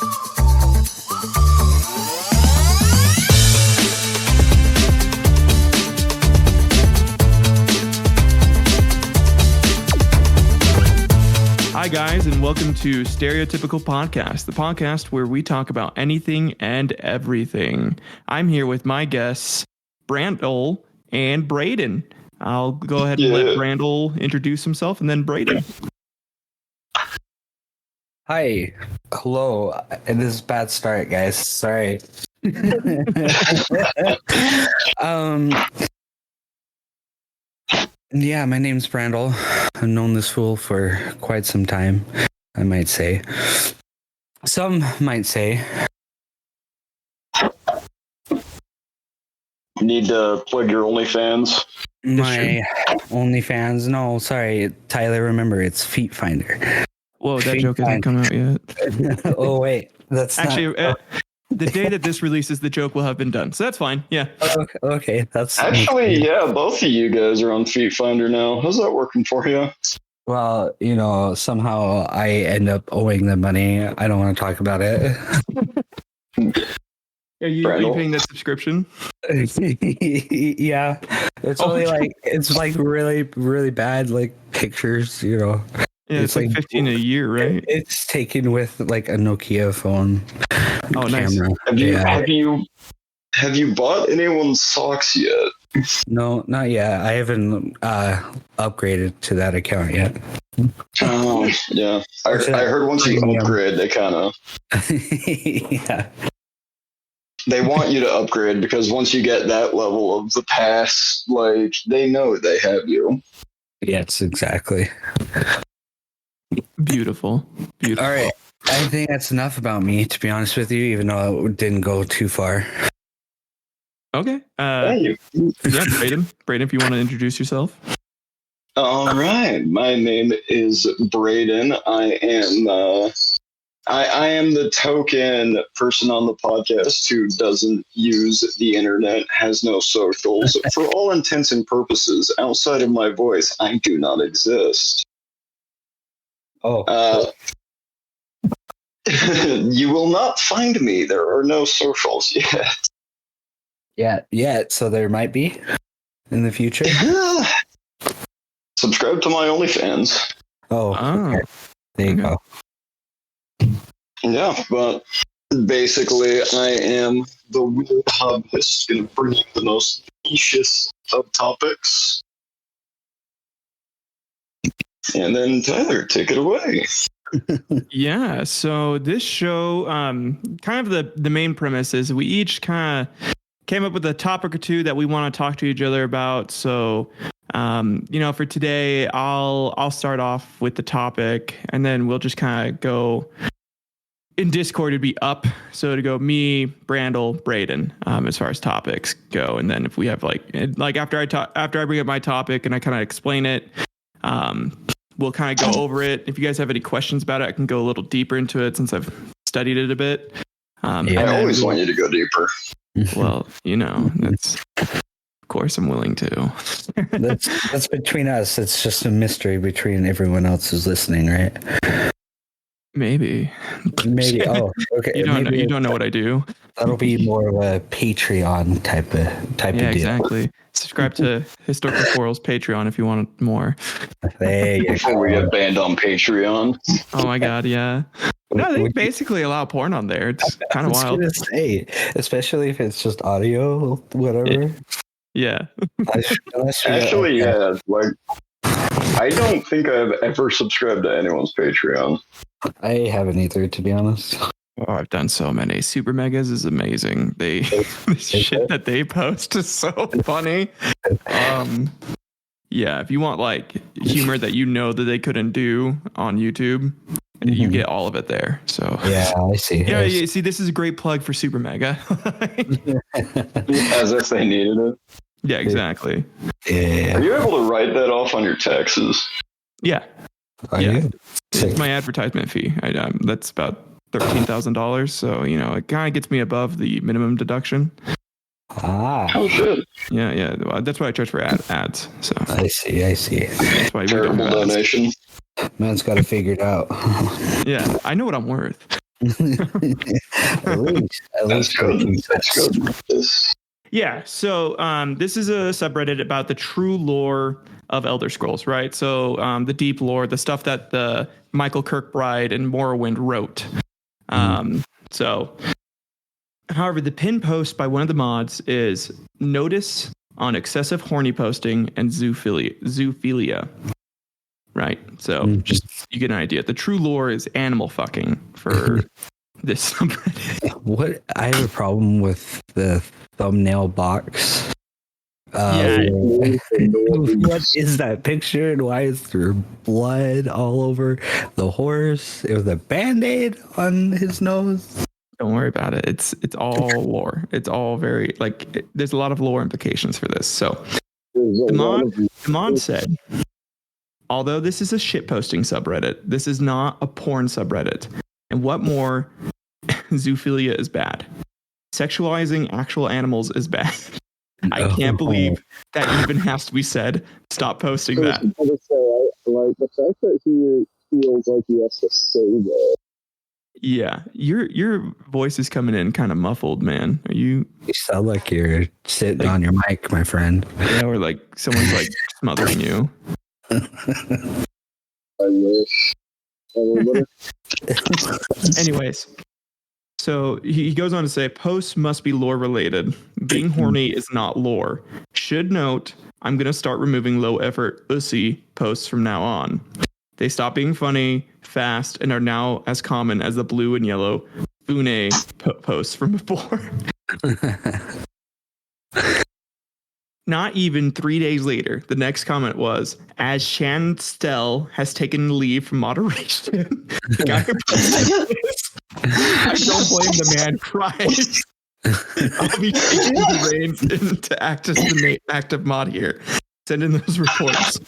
Hi, guys, and welcome to Stereotypical Podcast, the podcast where we talk about anything and everything. I'm here with my guests, Brandel and Braden. I'll go ahead and let Brandel introduce himself, and then Braden. Hi. Hello. And this is a bad start, guys. Sorry. Yeah, my name's Brandel. I've known this fool for quite some time, I might say. Some might say. Need to plug your OnlyFans? My OnlyFans? No, sorry, Tyler, remember, it's Feet Finder. Whoa, that joke hasn't come out yet. Oh, wait. That's actually not... the day that this releases, the joke will have been done. So that's fine. Yeah. Okay. That's actually, yeah, both of you guys are on Feet Finder now. How's that working for you? Well, somehow I end up owing them money. I don't want to talk about it. Are you paying that subscription? Yeah. It's only it's really, really bad, pictures, Yeah, it's like 15 a year, right? It's taken with a Nokia phone. Oh, camera. Nice. Have you bought anyone's socks yet? No, not yet. I haven't upgraded to that account yet. Oh, yeah. I heard once you upgrade, they kind of... Yeah. They want you to upgrade because once you get that level of the pass, they know they have you. Yes, exactly. Beautiful. All right. I think that's enough about me, to be honest with you, even though it didn't go too far. Okay. Thank you. Yeah, Braden, if you want to introduce yourself. All right. My name is Braden. I am the token person on the podcast who doesn't use the internet, has no socials. For all intents and purposes, outside of my voice, I do not exist. Oh. You will not find me. There are no socials yet. Yeah. So there might be in the future. Subscribe to my OnlyFans. Oh. Okay. There you go. Yeah, but basically, I am the weird hobbyist going to bring you the most nichest of topics. And then Tyler, take it away. Yeah, so this show, kind of the main premise is we each kind of came up with a topic or two that we want to talk to each other about. So, for today, I'll start off with the topic, and then we'll just kind of go. In Discord, it'd be up. So it'd go me, Brandel, Braden, as far as topics go. And then if we have after I bring up my topic and I kind of explain it, we'll kind of go over it. If you guys have any questions about it, I can go a little deeper into it since I've studied it a bit. I always want you to go deeper. Well, that's, of course I'm willing to. that's between us. It's just a mystery between everyone else who's listening, right? Maybe. Oh, okay. You don't know what I do. That'll be more of a Patreon type of deal. Yeah, exactly. Subscribe to Historical Quarrels Patreon if you want more. Before we get banned on Patreon. Oh my God, yeah. No, they basically allow porn on there. It's kind of wild. I was gonna say, especially if it's just audio, whatever. Yeah. Actually, yeah. I don't think I've ever subscribed to anyone's Patreon. I haven't either, to be honest. Oh, I've done so many. Super Megas is amazing. The shit that they post is so funny. Yeah, if you want humor that that they couldn't do on YouTube, you get all of it there. So yeah, I see. Yeah, you see, this is a great plug for Super Mega. As if they needed it. Yeah, exactly. Yeah. Are you able to write that off on your taxes? Yeah. Yeah. It's my advertisement fee. That's about $13,000. So, it kind of gets me above the minimum deduction. Oh, shit. Yeah. That's why I charge for ads. So I see. That's why terrible donation. Man's got to figure it out. Yeah, I know what I'm worth. At least Let's go. Let's go. This. Yeah, so this is a subreddit about the true lore of Elder Scrolls, right? So the deep lore, the stuff that the Michael Kirkbride and Morrowind wrote. So, however, the pin post by one of the mods is notice on excessive horny posting and zoophilia. Right. So just you get an idea. The true lore is animal fucking for this subreddit. What I have a problem with the thumbnail box. Yeah. What is that picture and why is there blood all over the horse? It was a band-aid on his nose. Don't worry about it. It's all lore. It's all very there's a lot of lore implications for this. So the mod said, although this is a shitposting subreddit, this is not a porn subreddit. And what more, zoophilia is bad. Sexualizing actual animals is bad. I can't believe that even has to be said. Stop posting that. I would say, like the fact that he feels like he has to say that. Yeah, your voice is coming in kind of muffled, man. Are you? You sound like you're sitting on your mic, my friend. Yeah, or like someone's like smothering you. I wish. Anyways, so he goes on to say, posts must be lore related. Being horny is not lore. Should note, I'm going to start removing low effort ussy posts from now on. They stop being funny, fast, and are now as common as the blue and yellow Fune posts from before. Not even 3 days later, the next comment was, as Shanstel has taken leave from moderation. The guy who posted this, I don't blame the man, cries. I'll be taking the reins to act as the active mod here. Send in those reports.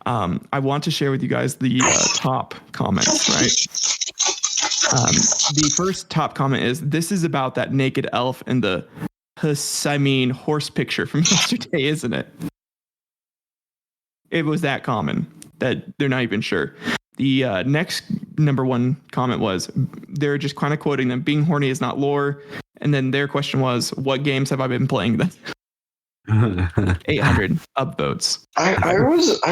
I want to share with you guys the top comments, right? The first top comment is, this is about that naked elf and the horse picture from yesterday, isn't it? It was that common that they're not even sure. The next number one comment was, they're just kind of quoting them, being horny is not lore. And then their question was, what games have I been playing then? 800 upvotes. I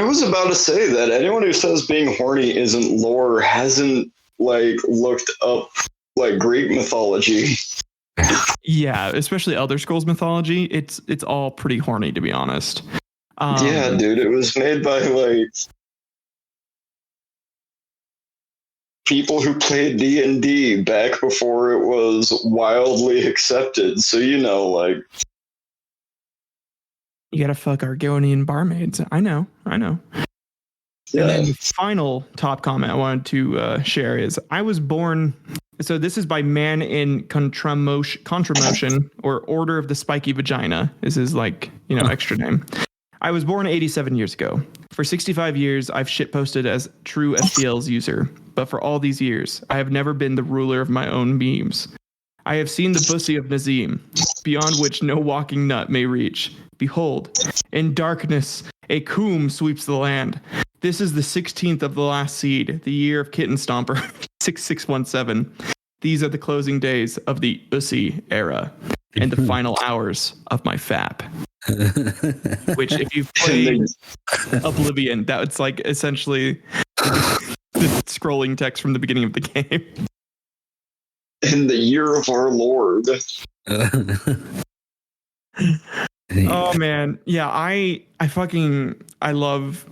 was about to say that anyone who says being horny isn't lore hasn't looked up Greek mythology. Yeah, especially Elder Scrolls mythology. It's all pretty horny, to be honest. Yeah, dude, it was made by people who played D&D back before it was wildly accepted. So you gotta fuck Argonian barmaids. I know. Yeah. And then the final top comment I wanted to share is, I was born. So this is by Man in Contramotion, or Order of the Spiky Vagina. This is extra name. I was born 87 years ago. For 65 years, I've shitposted as true STL's user. But for all these years, I have never been the ruler of my own memes. I have seen the pussy of Nazim, beyond which no walking nut may reach. Behold, in darkness, a coom sweeps the land. This is the 16th of the last seed, the year of Kitten Stomper, 6617. These are the closing days of the Ussy era and the final hours of my FAP. Which, if you've played Oblivion, that's essentially the scrolling text from the beginning of the game. in the year of our Lord. Oh man, yeah, I love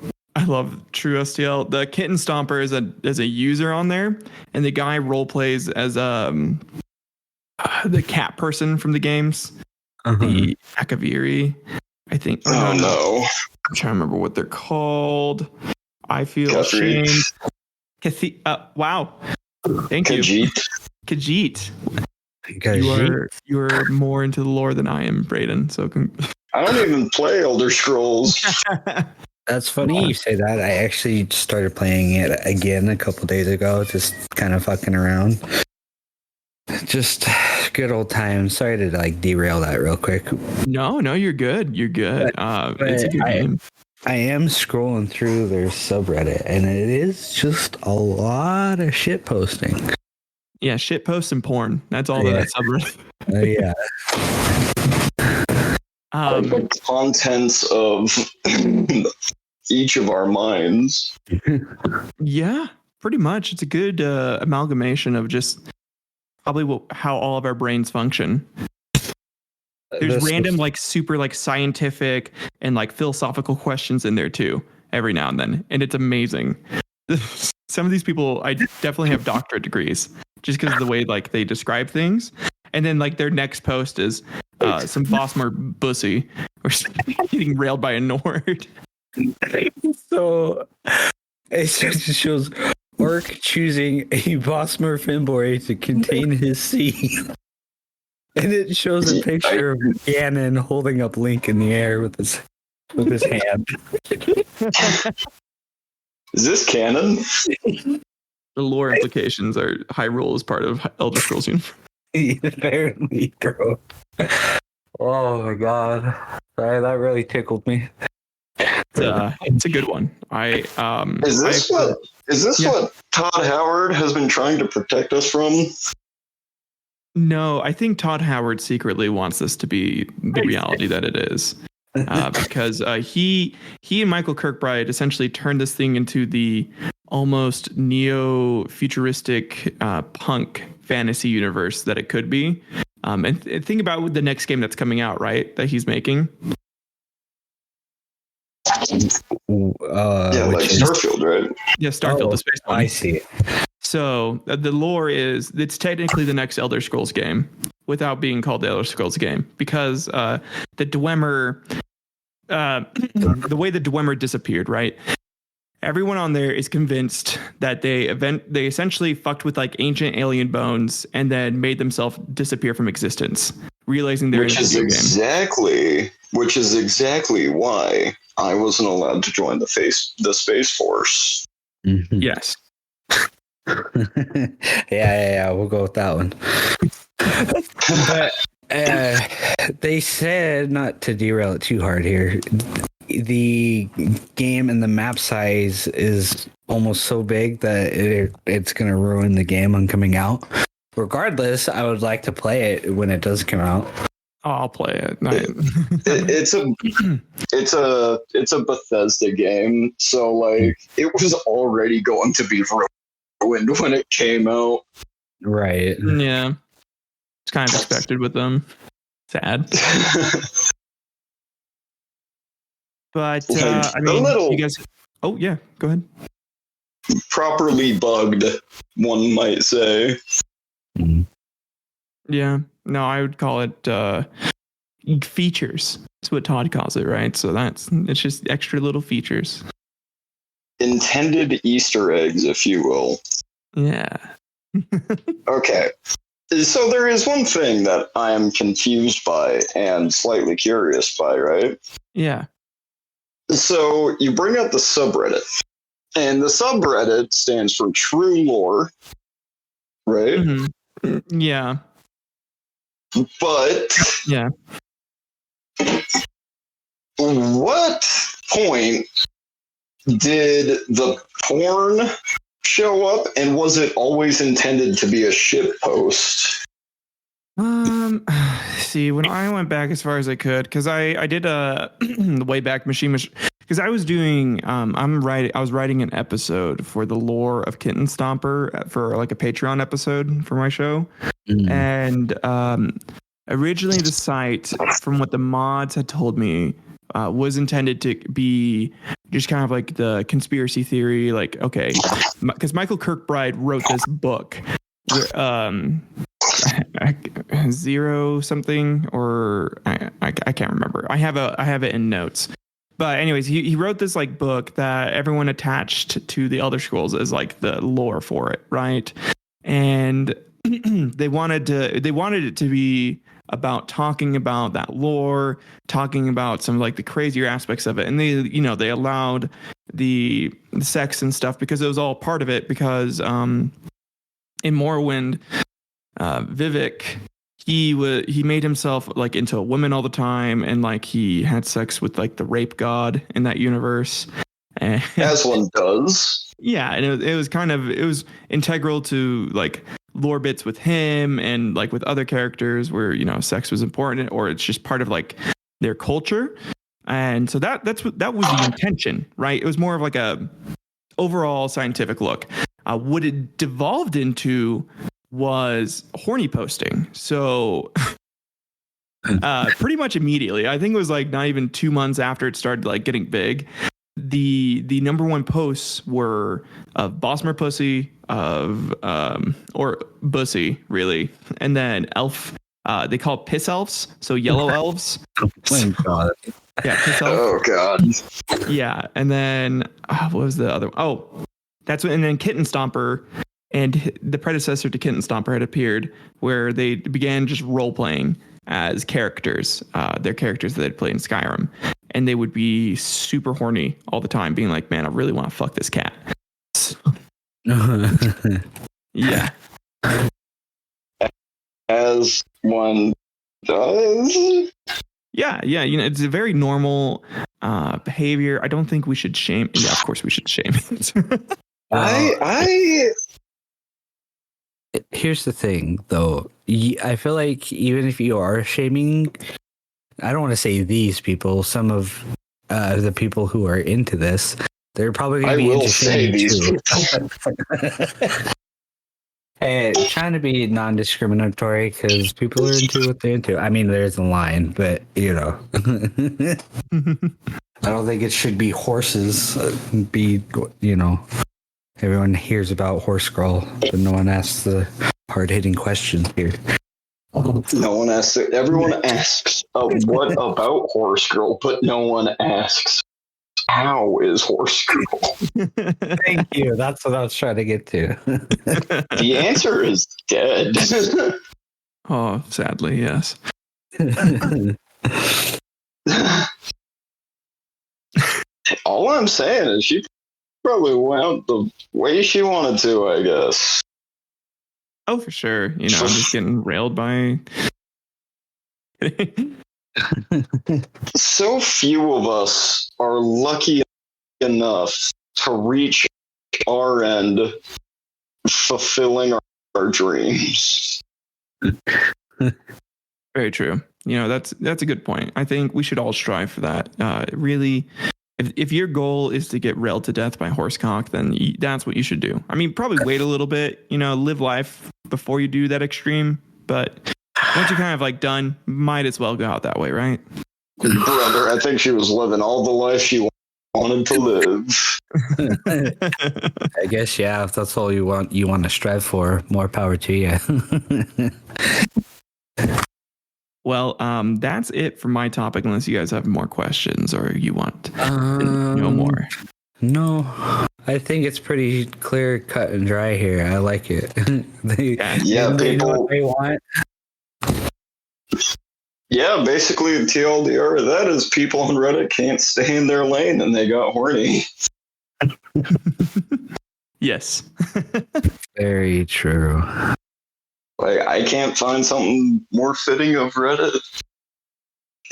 True STL. The Kitten Stomper is a user on there, and the guy role plays as the cat person from the games, the Akaviri, I think. Oh no, I'm trying to remember what they're called. I feel Guthrie. ashamed. Wow, thank you, Khajiit. You're more into the lore than I am, Braden. So I don't even play Elder Scrolls. That's funny you say that. I actually started playing it again a couple days ago, just kind of fucking around. Just good old times. Sorry to derail that real quick. No, you're good. You're good. It's a good game. I am scrolling through their subreddit, and it is just a lot of shit posting. Yeah, shit posts and porn. That's all that subreddit. Yeah. The contents of each of our minds. Yeah, pretty much. It's a good amalgamation of just probably how all of our brains function. There's random like super like scientific and like philosophical questions in there too every now and then, and it's amazing. Some of these people I definitely have doctorate degrees just because of the way like they describe things, and then like their next post is some Bosmer bussy or getting railed by a Nord. So it just shows Orc choosing a Bosmer Finboy to contain his seed. And it shows a picture of Ganon holding up Link in the air with his hand. Is this canon? The lore implications are Hyrule is part of Elder Scrolls Universe. Apparently, bro. Oh my god. Sorry, that really tickled me. It's a good one. Is this what Todd Howard has been trying to protect us from? No, I think Todd Howard secretly wants this to be the reality that it is, because he and Michael Kirkbride essentially turned this thing into the almost neo-futuristic punk fantasy universe that it could be. And think about the next game that's coming out, right? That he's making. Like Starfield, right? Yeah, Starfield, the space one. I see. So the lore is it's technically the next Elder Scrolls game without being called the Elder Scrolls game, because the Dwemer, the way the Dwemer disappeared, right? Everyone on there is convinced that they essentially fucked with like ancient alien bones and then made themselves disappear from existence, realizing they're in a video game. Which is exactly why I wasn't allowed to join the Space Force. Mm-hmm. Yes. yeah, we'll go with that one. But they said, not to derail it too hard here, the game and the map size is almost so big that it's going to ruin the game on coming out. Regardless, I would like to play it when it does come out. I'll play it. It's a Bethesda game, so like it was already going to be ruined when it came out. Right. Yeah. It's kind of expected with them. Sad. But I mean, you guys. Oh yeah, go ahead. Properly bugged, one might say. Yeah. No, I would call it features. That's what Todd calls it, right? So it's just extra little features. Intended Easter eggs, if you will. Yeah. Okay. So there is one thing that I am confused by and slightly curious by, right? Yeah. So you bring up the subreddit, and the subreddit stands for True Lore, right? Mm-hmm. Yeah. But yeah, what point did the porn show up, and was it always intended to be a shit post? See, when I went back as far as I could, because I did the Wayback Machine, because I was doing I was writing an episode for the lore of Kitten Stomper for like a Patreon episode for my show. And originally the site, from what the mods had told me, was intended to be just kind of like the conspiracy theory, like, okay, because Michael Kirkbride wrote this book, Zero something, or I can't remember. I have it in notes. But anyways, he wrote this like book that everyone attached to the Elder Scrolls as like the lore for it, right? And they wanted it to be about talking about that lore, talking about some of like the crazier aspects of it, and they allowed the sex and stuff because it was all part of it. Because in Morrowind, Vivek, he made himself like into a woman all the time, and like he had sex with like the rape god in that universe. As one does. Yeah, and it was integral to like lore bits with him and like with other characters where, you know, sex was important, or it's just part of like their culture. And so that was the intention, right? It was more of like a overall scientific look. What it devolved into was horny posting. So pretty much immediately, I think it was like not even 2 months after it started like getting big, the number one posts were of Bosmer pussy, of or bussy really, and then elf. They call it piss elves, so yellow elves. Oh my god. Yeah, piss elf. Oh god. Yeah, and then what was the other? Oh, that's when. And then Kitten Stomper, and the predecessor to Kitten Stomper had appeared, where they began just role playing as characters, their characters that they'd played in Skyrim, and they would be super horny all the time, being like, "Man, I really want to fuck this cat." Yeah. As one does. Yeah, you know, it's a very normal behavior. I don't think we should shame. Yeah, of course we should shame it. I Here's the thing, though. I feel like even if you are shaming, I don't want to say these people, some of the people who are into this, they're probably going to be will into say shaming these too. people. Hey, trying to be non-discriminatory because people are into what they're into. I mean, there's a line, but you know, I don't think it should be horses. Be, you know, everyone hears about horse girl, but no one asks the hard-hitting questions here. No one asks it. Everyone asks, what about horse girl? But no one asks, how is horse girl? Thank you. That's what I was trying to get to. The answer is dead. Oh, sadly, yes. All I'm saying is she probably went the way she wanted to, I guess. Oh, for sure. You know, I'm just getting railed by. So few of us are lucky enough to reach our end fulfilling our dreams. Very true. You know, that's a good point. I think we should all strive for that. Really, if your goal is to get railed to death by horsecock, then that's what you should do. I mean, probably wait a little bit, you know, live life before you do that extreme. But once you're kind of like done, might as well go out that way, right? Brother, I think she was living all the life she wanted to live. I guess, yeah, if that's all you want to strive for, more power to you. Well, that's it for my topic, unless you guys have more questions or you want to know more. No, I think it's pretty clear, cut and dry here. I like it. They know people. what they want. Yeah, basically TLDR, that is people on Reddit can't stay in their lane and they got horny. Yes. Very true. Like, I can't find something more fitting of Reddit.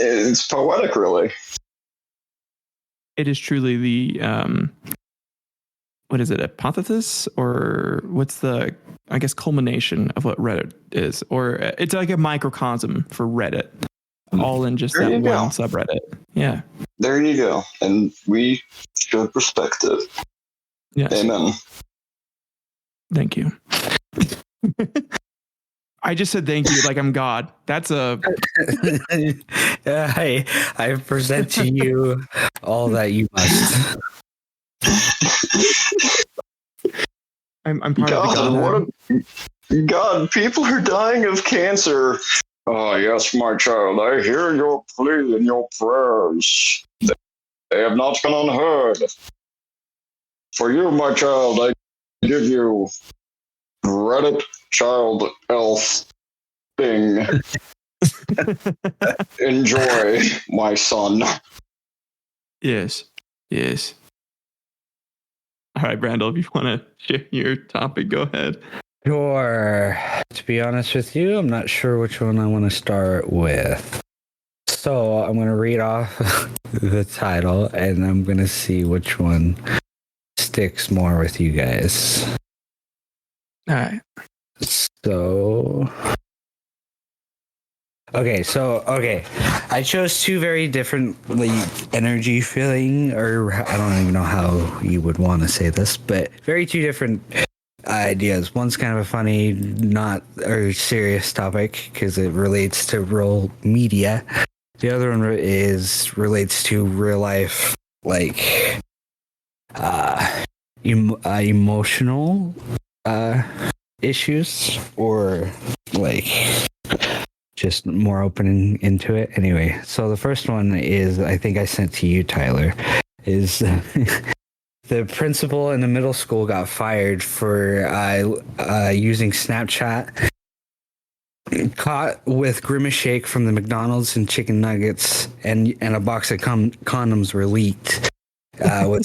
It's poetic, really. It is truly the what is it, hypothesis, or what's the, I guess, culmination of what Reddit is, or it's like a microcosm for Reddit, all in just There that you one go. subreddit. Yeah. There you go. And we should respect it. Yes. Amen. Thank you. I just said thank you like I'm God. That's a. I present to you all that you must. I'm part of the God. God, people are dying of cancer. Oh, yes, my child, I hear your plea and your prayers. They have not gone unheard. For you, my child, I give you Reddit child elf thing. Enjoy, my son. Yes. All right, Brandel, if you want to share your topic, go ahead. Sure. To be honest with you, I'm not sure which one I want to start with. So I'm going to read off the title and I'm going to see which one sticks more with you guys. All right. So okay. I chose two very differently energy feeling, or I don't even know how you would want to say this, but very two different ideas. One's kind of a funny, not or serious topic because it relates to real media. The other one relates to real life, like emotional issues, or like just more open into it. Anyway, so the first one is, I think I sent to you, Tyler, is the principal in the middle school got fired for using Snapchat, caught with Grimace Shake from the McDonald's and chicken nuggets, and a box of condoms were leaked on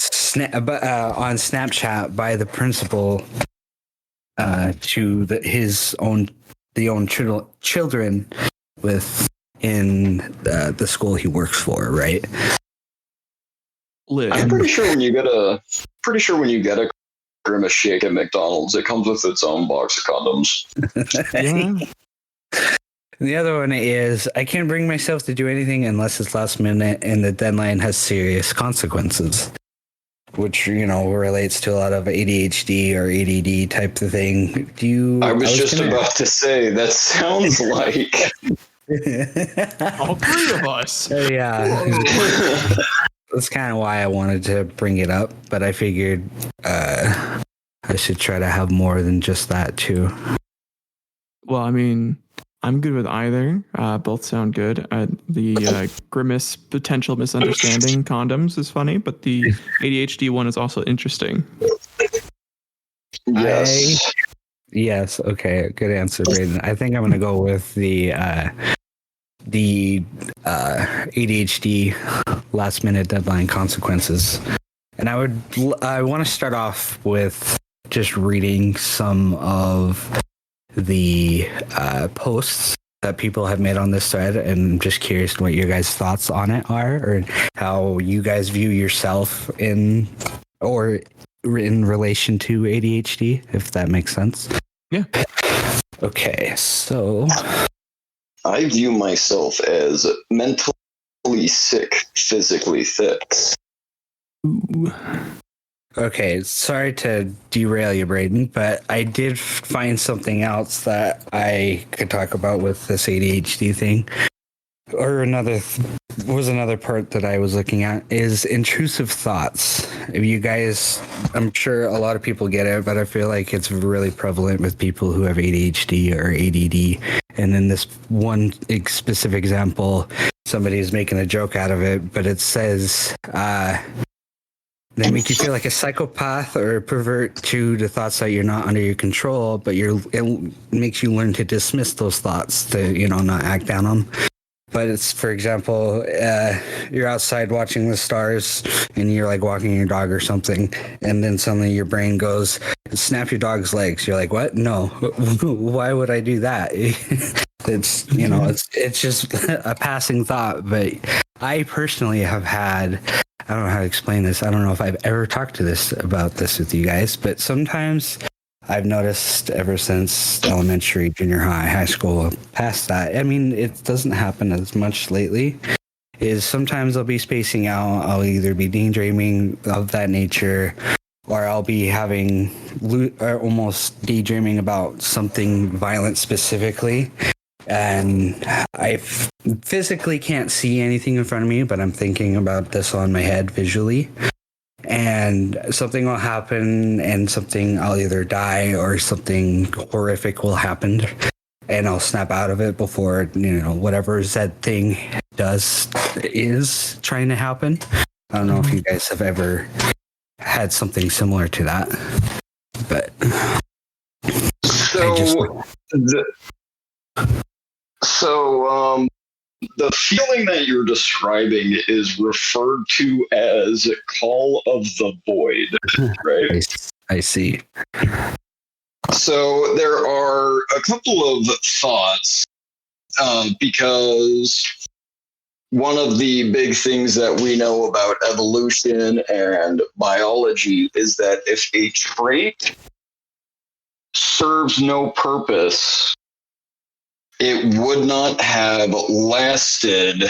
Snapchat by the principal to his own children within the school he works for, right? Lit. I'm pretty sure when you get a Grimace Shake at McDonald's, it comes with its own box of condoms. Yeah. The other one is, I can't bring myself to do anything unless it's last minute and the deadline has serious consequences, which, you know, relates to a lot of ADHD or ADD type of thing. I was just about to say, that sounds like All three of us. Yeah. That's kind of why I wanted to bring it up, but I figured I should try to have more than just that too. Well, I mean, I'm good with either. Both sound good. The Grimace potential misunderstanding condoms is funny, but the ADHD one is also interesting. yes. Yes. Okay. Good answer, Brayden. I think I'm going to go with the ADHD last minute deadline consequences. And I want to start off with just reading some of the posts that people have made on this thread, and I'm just curious what your guys' thoughts on it are, or how you guys view yourself in relation to ADHD, if that makes sense. Yeah. Okay, so I view myself as mentally sick, physically fit. Ooh. okay, sorry to derail you, Brayden, but I did find something else that I could talk about with this ADHD thing. Or another part that I was looking at is intrusive thoughts. If you guys, I'm sure a lot of people get it, but I feel like it's really prevalent with people who have ADHD or ADD. And in this one specific example, somebody is making a joke out of it, but it says, they make you feel like a psychopath or a pervert to the thoughts that you're not under your control, but it makes you learn to dismiss those thoughts, to, not act down on them. But it's, for example, you're outside watching the stars and you're like walking your dog or something, and then suddenly your brain goes, snap your dog's legs. You're like, what? No, why would I do that? It's, it's just a passing thought. But I personally have had, I don't know how to explain this. I don't know if I've ever talked about this with you guys, but sometimes I've noticed ever since elementary, junior high, high school, past that, I mean, it doesn't happen as much lately, is sometimes I'll be spacing out. I'll either be daydreaming of that nature, or I'll be having almost daydreaming about something violent specifically. And I physically can't see anything in front of me, but I'm thinking about this on my head visually. And something will happen, and I'll either die or something horrific will happen, and I'll snap out of it before, whatever said thing is trying to happen. I don't know if you guys have ever had something similar to that, but the feeling that you're describing is referred to as call of the void, right? I see. So there are a couple of thoughts, because one of the big things that we know about evolution and biology is that if a trait serves no purpose, it would not have lasted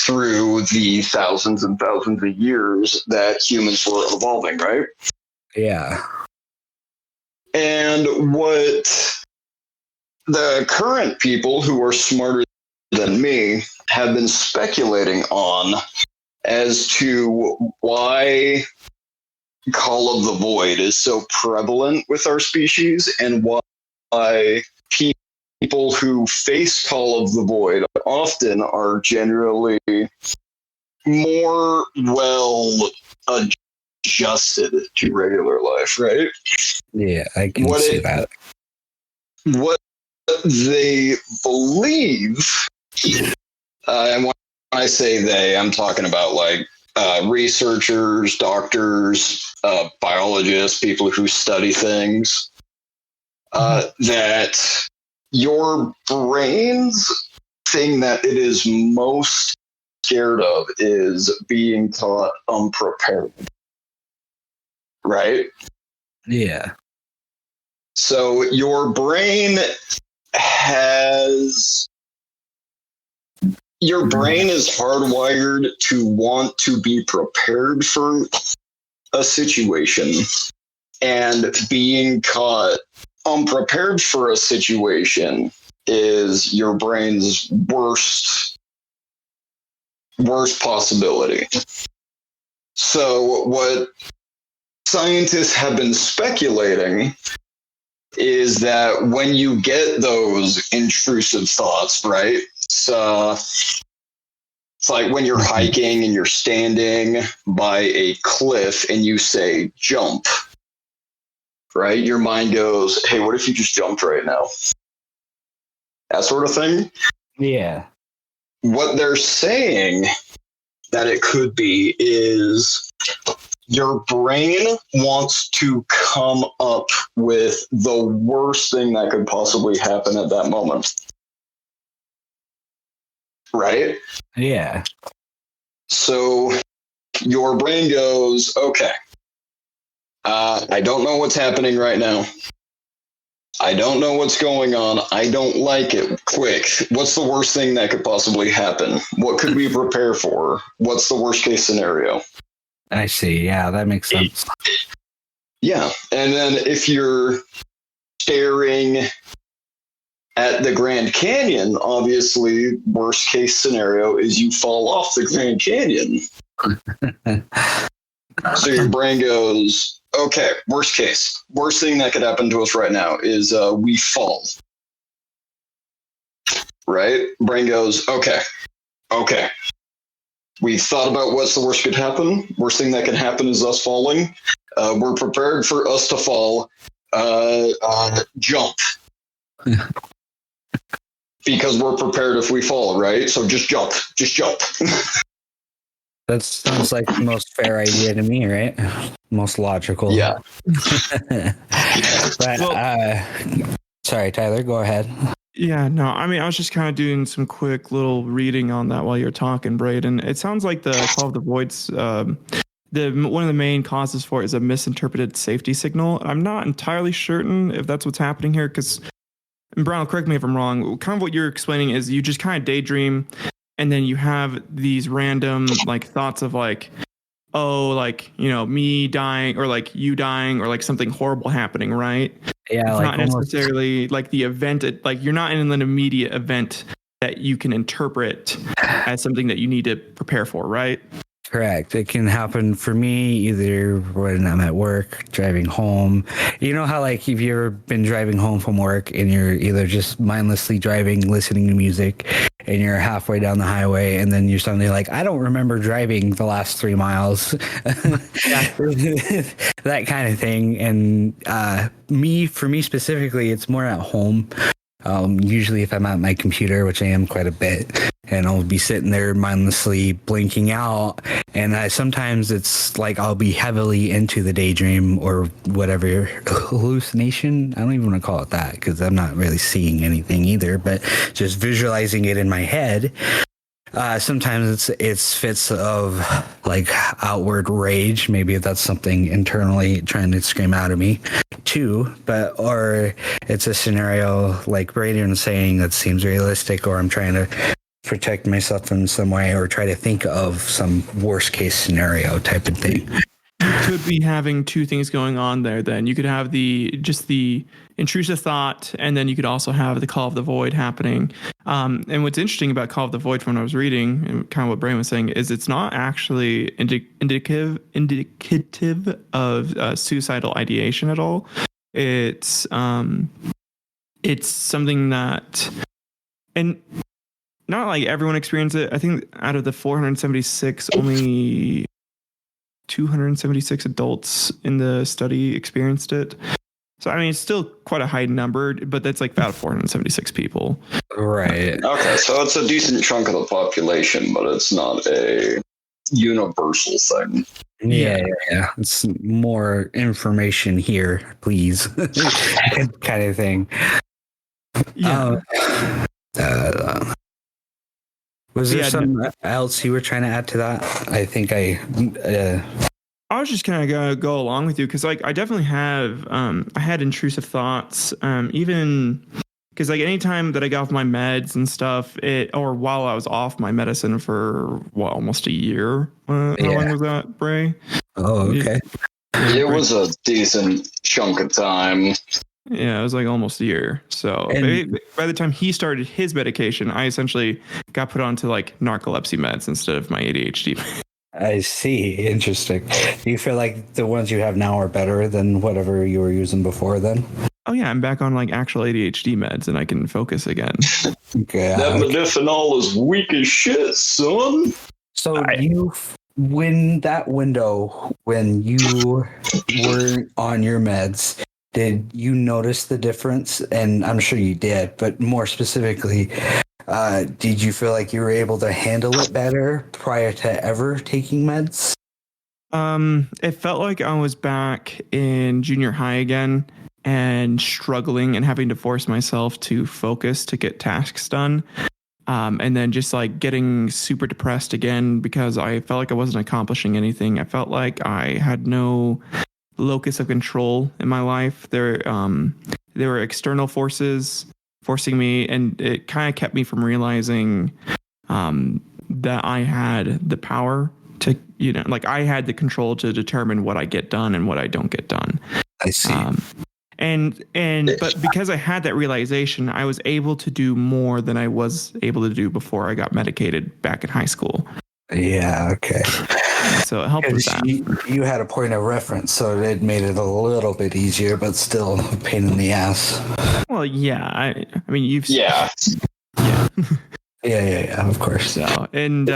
through the thousands and thousands of years that humans were evolving, right? Yeah. And what the current people who are smarter than me have been speculating on as to why Call of the Void is so prevalent with our species and why people who face Call of the Void often are generally more well adjusted to regular life, right? Yeah, I can see that. What they believe, and when I say they, I'm talking about like researchers, doctors, biologists, people who study things, that your brain's thing that it is most scared of is being caught unprepared. Right? Yeah. So your brain is hardwired to want to be prepared for a situation, and being caught unprepared for a situation is your brain's worst possibility. So what scientists have been speculating is that when you get those intrusive thoughts, right? It's like when you're hiking and you're standing by a cliff and you say jump, right? Your mind goes, hey, what if you just jumped right now? That sort of thing. Yeah. What they're saying that it could be is your brain wants to come up with the worst thing that could possibly happen at that moment. Right? Yeah. So your brain goes, okay, I don't know what's happening right now. I don't know what's going on. I don't like it. Quick, what's the worst thing that could possibly happen? What could we prepare for? What's the worst case scenario? I see. Yeah, that makes sense. Yeah. And then if you're staring at the Grand Canyon, obviously, worst case scenario is you fall off the Grand Canyon. So your brain goes, okay, worst case. Worst thing that could happen to us right now is we fall. Right? Brain goes, okay. We thought about what's the worst could happen. Worst thing that can happen is us falling. We're prepared for us to fall. Jump. Because we're prepared if we fall, right? So just jump. That sounds like the most fair idea to me, right? Most logical. Yeah. But, sorry, Tyler, go ahead. Yeah, no, I mean, I was just kind of doing some quick little reading on that while you're talking, Braden. It sounds like the Call of the Void's one of the main causes for it is a misinterpreted safety signal. I'm not entirely certain if that's what's happening here, because, Brown, correct me if I'm wrong, kind of what you're explaining is you just kind of daydream, and then you have these random like thoughts of like, oh, like, you know, me dying or like you dying or like something horrible happening, right? Yeah, it's like not necessarily like the event, like you're not in an immediate event that you can interpret as something that you need to prepare for, right? Correct. It can happen for me either when I'm at work, driving home. You know how, like, if you've ever been driving home from work and you're either just mindlessly driving, listening to music, and you're halfway down the highway, and then you're suddenly like, I don't remember driving the last 3 miles. That kind of thing. And for me specifically, it's more at home. Usually if I'm at my computer, which I am quite a bit, and I'll be sitting there mindlessly blinking out, and sometimes it's like I'll be heavily into the daydream or whatever hallucination. I don't even want to call it that because I'm not really seeing anything either, but just visualizing it in my head. Sometimes it's fits of like outward rage. Maybe that's something internally trying to scream out of me too. Or it's a scenario like Braden saying that seems realistic, or I'm trying to protect myself in some way, or try to think of some worst case scenario type of thing. You could be having two things going on there. Then you could have the intrusive thought, and then you could also have the call of the void happening. And what's interesting about call of the void from what I was reading, and kind of what Brian was saying, is it's not actually indicative of suicidal ideation at all. It's something that, and not like everyone experienced it. I think out of the 476, only 276 adults in the study experienced it. So, I mean, it's still quite a high number, but that's like about 476 people. Right. Okay, so it's a decent chunk of the population, but it's not a universal thing. Yeah. It's more information here, please. Kind of thing. Yeah. Was there something else you were trying to add to that? I think I was just kind of gonna go along with you because, like, I definitely have. I had intrusive thoughts, even because, like, anytime that I got off my meds and stuff, or while I was off my medicine for almost a year. How long was that, Bray? Oh, okay. It was a decent chunk of time. Yeah, it was like almost a year. So by the time he started his medication, I essentially got put onto like narcolepsy meds instead of my ADHD. I see. Interesting. Do you feel like the ones you have now are better than whatever you were using before then? Oh yeah, I'm back on like actual ADHD meds and I can focus again. Okay. That medicinal is weak as shit, son. So when that window, when you were on your meds, did you notice the difference? And I'm sure you did, but more specifically, did you feel like you were able to handle it better prior to ever taking meds? It felt like I was back in junior high again and struggling and having to force myself to focus to get tasks done. And then just like getting super depressed again because I felt like I wasn't accomplishing anything. I felt like I had no locus of control in my life. There were external forces forcing me, and it kind of kept me from realizing that I had the power to, like I had the control to determine what I get done and what I don't get done. I see. But because I had that realization, I was able to do more than I was able to do before I got medicated back in high school. Yeah. Okay. So it helped with that. You had a point of reference, so it made it a little bit easier, but still a pain in the ass. Well, yeah. I mean, you've. Yeah. Yeah. Yeah. Of course. So, and,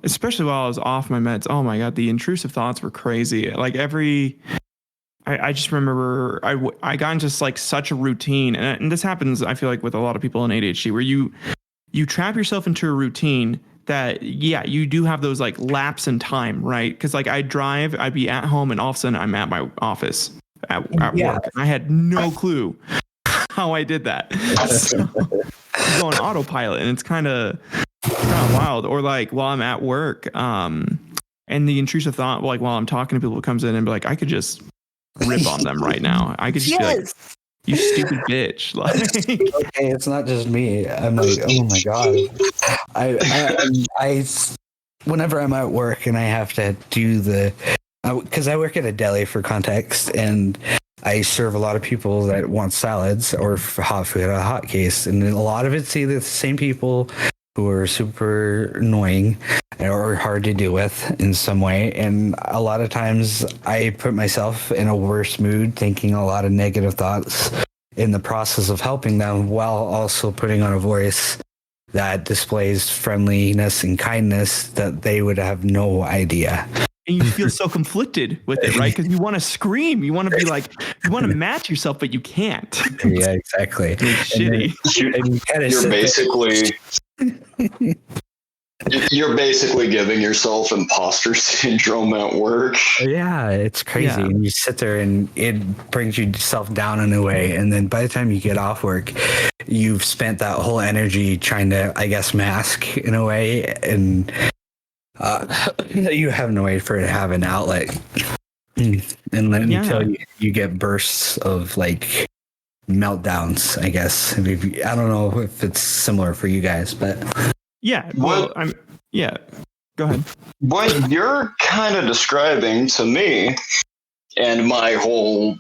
especially while I was off my meds, oh my God, the intrusive thoughts were crazy. Like I just remember I got into just like such a routine, and this happens, I feel like, with a lot of people in ADHD, where you trap yourself into a routine that, yeah, you do have those like lapse in time, right? Because like I'd be at home, and all of a sudden I'm at my office at work. I had no clue how I did that. So I go on autopilot, and it's kind of wild. Or like while I'm at work, and the intrusive thought, like while I'm talking to people, comes in and be like, I could just rip on them right now. I could just be like, you stupid bitch. Like, okay, it's not just me. I'm like, oh my God. I whenever I'm at work and I have to do because I work at a deli for context, and I serve a lot of people that want salads or hot food at a hot case. And a lot of it's either the same people who are super annoying or hard to deal with in some way. And a lot of times I put myself in a worse mood, thinking a lot of negative thoughts in the process of helping them, while also putting on a voice that displays friendliness and kindness that they would have no idea. And you feel so conflicted with it, right? Because you want to scream, you want to be like, you want to match yourself, but you can't. Yeah, exactly. It's shitty. You're basically giving yourself imposter syndrome at work. Yeah, it's crazy. Yeah. And you sit there and it brings yourself down in a way. And then by the time you get off work, you've spent that whole energy trying to, I guess, mask in a way, and you have no way for it to have an outlet. And then until you get bursts of like meltdowns, I guess. I don't know if it's similar for you guys, but yeah. Well, go ahead. What you're kind of describing to me and my whole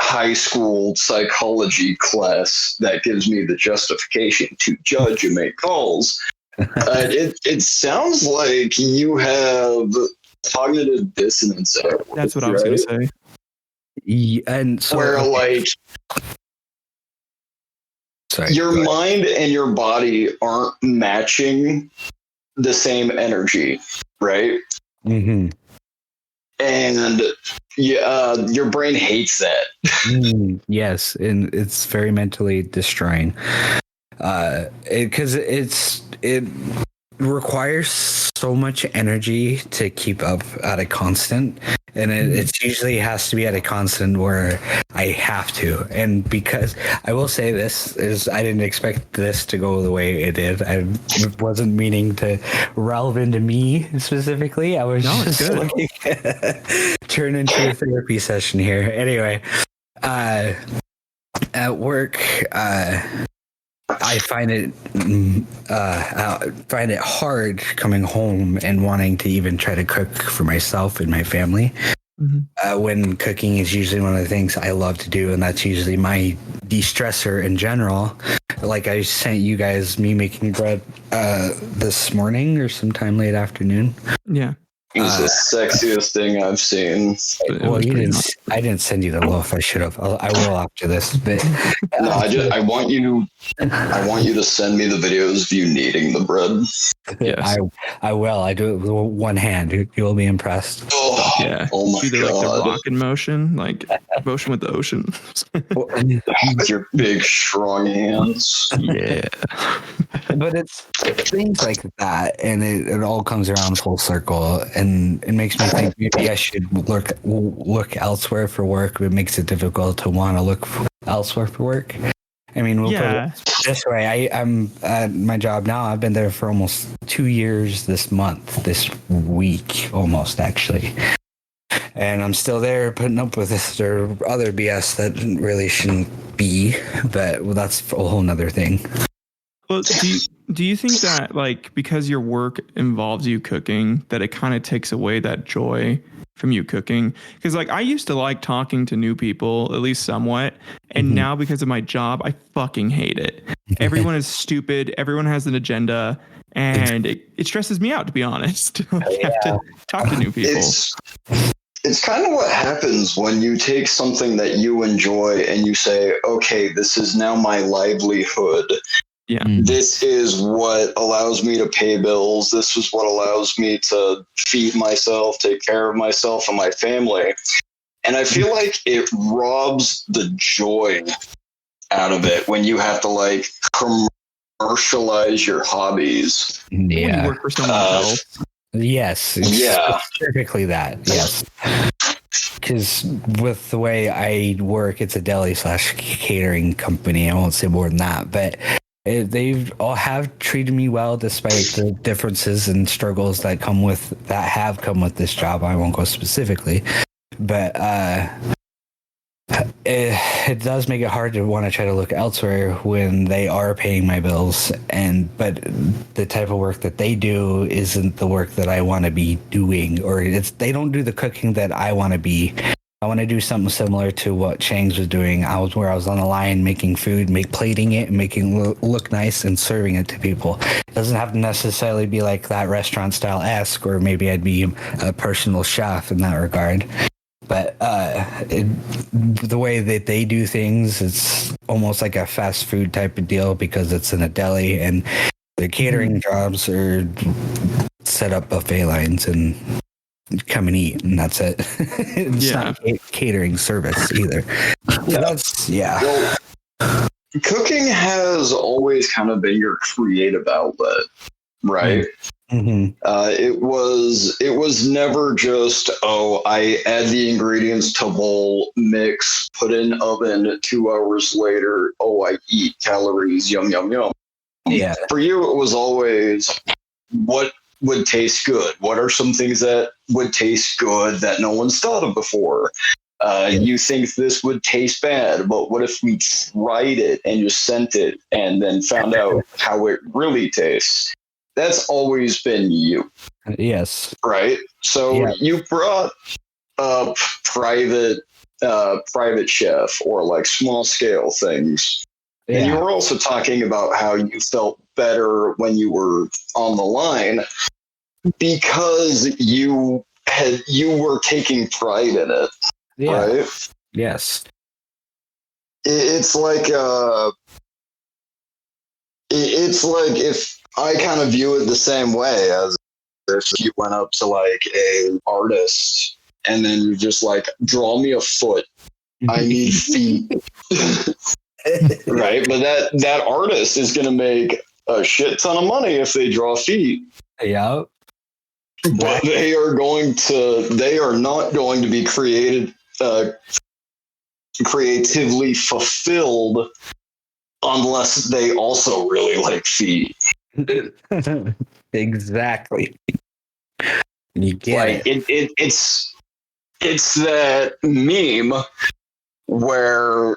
high school psychology class that gives me the justification to judge and make calls. It sounds like you have cognitive dissonance. That's what I was going to say. Yeah, and so where like your mind and your body aren't matching the same energy, right? Mm-hmm. And your brain hates that. Yes, and it's very mentally destroying. Because it requires so much energy to keep up at a constant, and it usually has to be at a constant where I have to. And because I will say this is, I didn't expect this to go the way it did. I wasn't meaning to relve into me specifically. I was just looking turn into a therapy session here. Anyway, at work, I find it hard coming home and wanting to even try to cook for myself and my family. Mm-hmm. When cooking is usually one of the things I love to do, and that's usually my de-stressor in general. Like I sent you guys me making bread this morning or sometime late afternoon. Yeah. It's the sexiest thing I've seen. Well, I didn't send you the loaf. I should have. I will after this. But no, I want you to send me the videos of you kneading the bread. Yes. I will. I do it with one hand. You will be impressed. Oh, yeah. Oh my Either god. like the rockin' motion, like motion with the ocean. With your big strong hands. Yeah. But it's things like that, and it all comes around full circle, and it makes me think maybe I should look elsewhere for work. But it makes it difficult to want to look elsewhere for work. I mean, we'll put it this way. I'm at my job now. I've been there for almost 2 years this week, almost actually. And I'm still there putting up with this or other BS that really shouldn't be. But that's a whole nother thing. Well, do you think that, like, because your work involves you cooking, that it kind of takes away that joy from you cooking? Because, like, I used to like talking to new people, at least somewhat. And now because of my job, I fucking hate it. Everyone is stupid. Everyone has an agenda. And it stresses me out, to be honest. I have to talk to new people. It's kind of what happens when you take something that you enjoy and you say, okay, this is now my livelihood. Yeah. This is what allows me to pay bills. This is what allows me to feed myself, take care of myself and my family. And I feel like it robs the joy out of it when you have to like commercialialize your hobbies. Yeah. When you work for someone else. Yes. Yeah. Specifically that. Yes. Because with the way I work, it's a deli/catering company. I won't say more than that, but they've all have treated me well despite the differences and struggles that have come with this job. I won't go specifically, but it does make it hard to want to try to look elsewhere when they are paying my bills. But the type of work that they do isn't the work that I want to be doing, or they don't do the cooking that I want to be. I want to do something similar to what Chang's was doing. I was on the line making food, plating it, and making it look nice and serving it to people. It doesn't have to necessarily be like that restaurant style-esque, or maybe I'd be a personal chef in that regard. But the way that they do things, it's almost like a fast food type of deal because it's in a deli, and the catering jobs are set up buffet lines and come and eat, and that's it. It's not catering service either. Well, cooking has always kind of been your creative outlet, right? It was never just, oh, I add the ingredients to bowl, mix, put in oven, 2 hours later, oh, I eat calories, yum yum yum. Yeah. For you, it was always what would taste good. What are some things that would taste good that no one's thought of before? You think this would taste bad, but what if we tried it and just sent it and then found out how it really tastes? That's always been you. Yes. Right? So you brought up private chef or like small scale things. Yeah. And you were also talking about how you felt better when you were on the line because you were taking pride in it. Yeah. Right? Yes. It's like if I kind of view it the same way as if you went up to like a artist and then you just like, draw me a foot. I need feet. Right? But that artist is going to make a shit ton of money if they draw feet. Yeah. But they are not going to be creatively fulfilled unless they also really like feet. Exactly. You get it. It's that meme where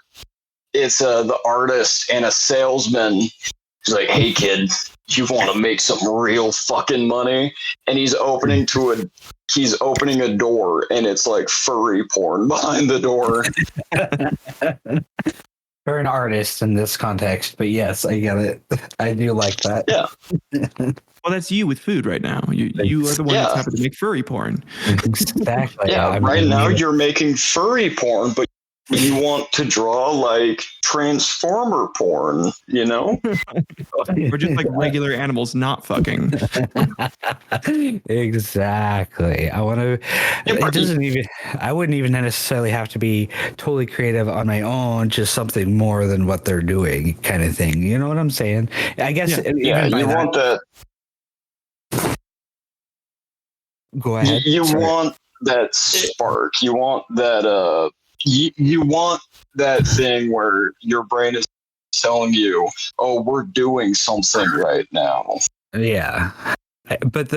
it's the artist and a salesman. He's like, "Hey kid, you want to make some real fucking money?" And he's opening a door, and it's like furry porn behind the door. For an artist in this context, but yes, I get it. I do like that. Yeah. Well, that's you with food right now. You are the one that's happy to make furry porn. Exactly. Yeah. Right now you're making furry porn, but you want to draw like transformer porn, you know? Or just like regular animals not fucking. Exactly. I wouldn't even necessarily have to be totally creative on my own, just something more than what they're doing kind of thing. You know what I'm saying? I guess. Yeah, you want that. Go ahead. You want that spark. You want that, you want that thing where your brain is telling you, "Oh, we're doing something right now." Yeah, but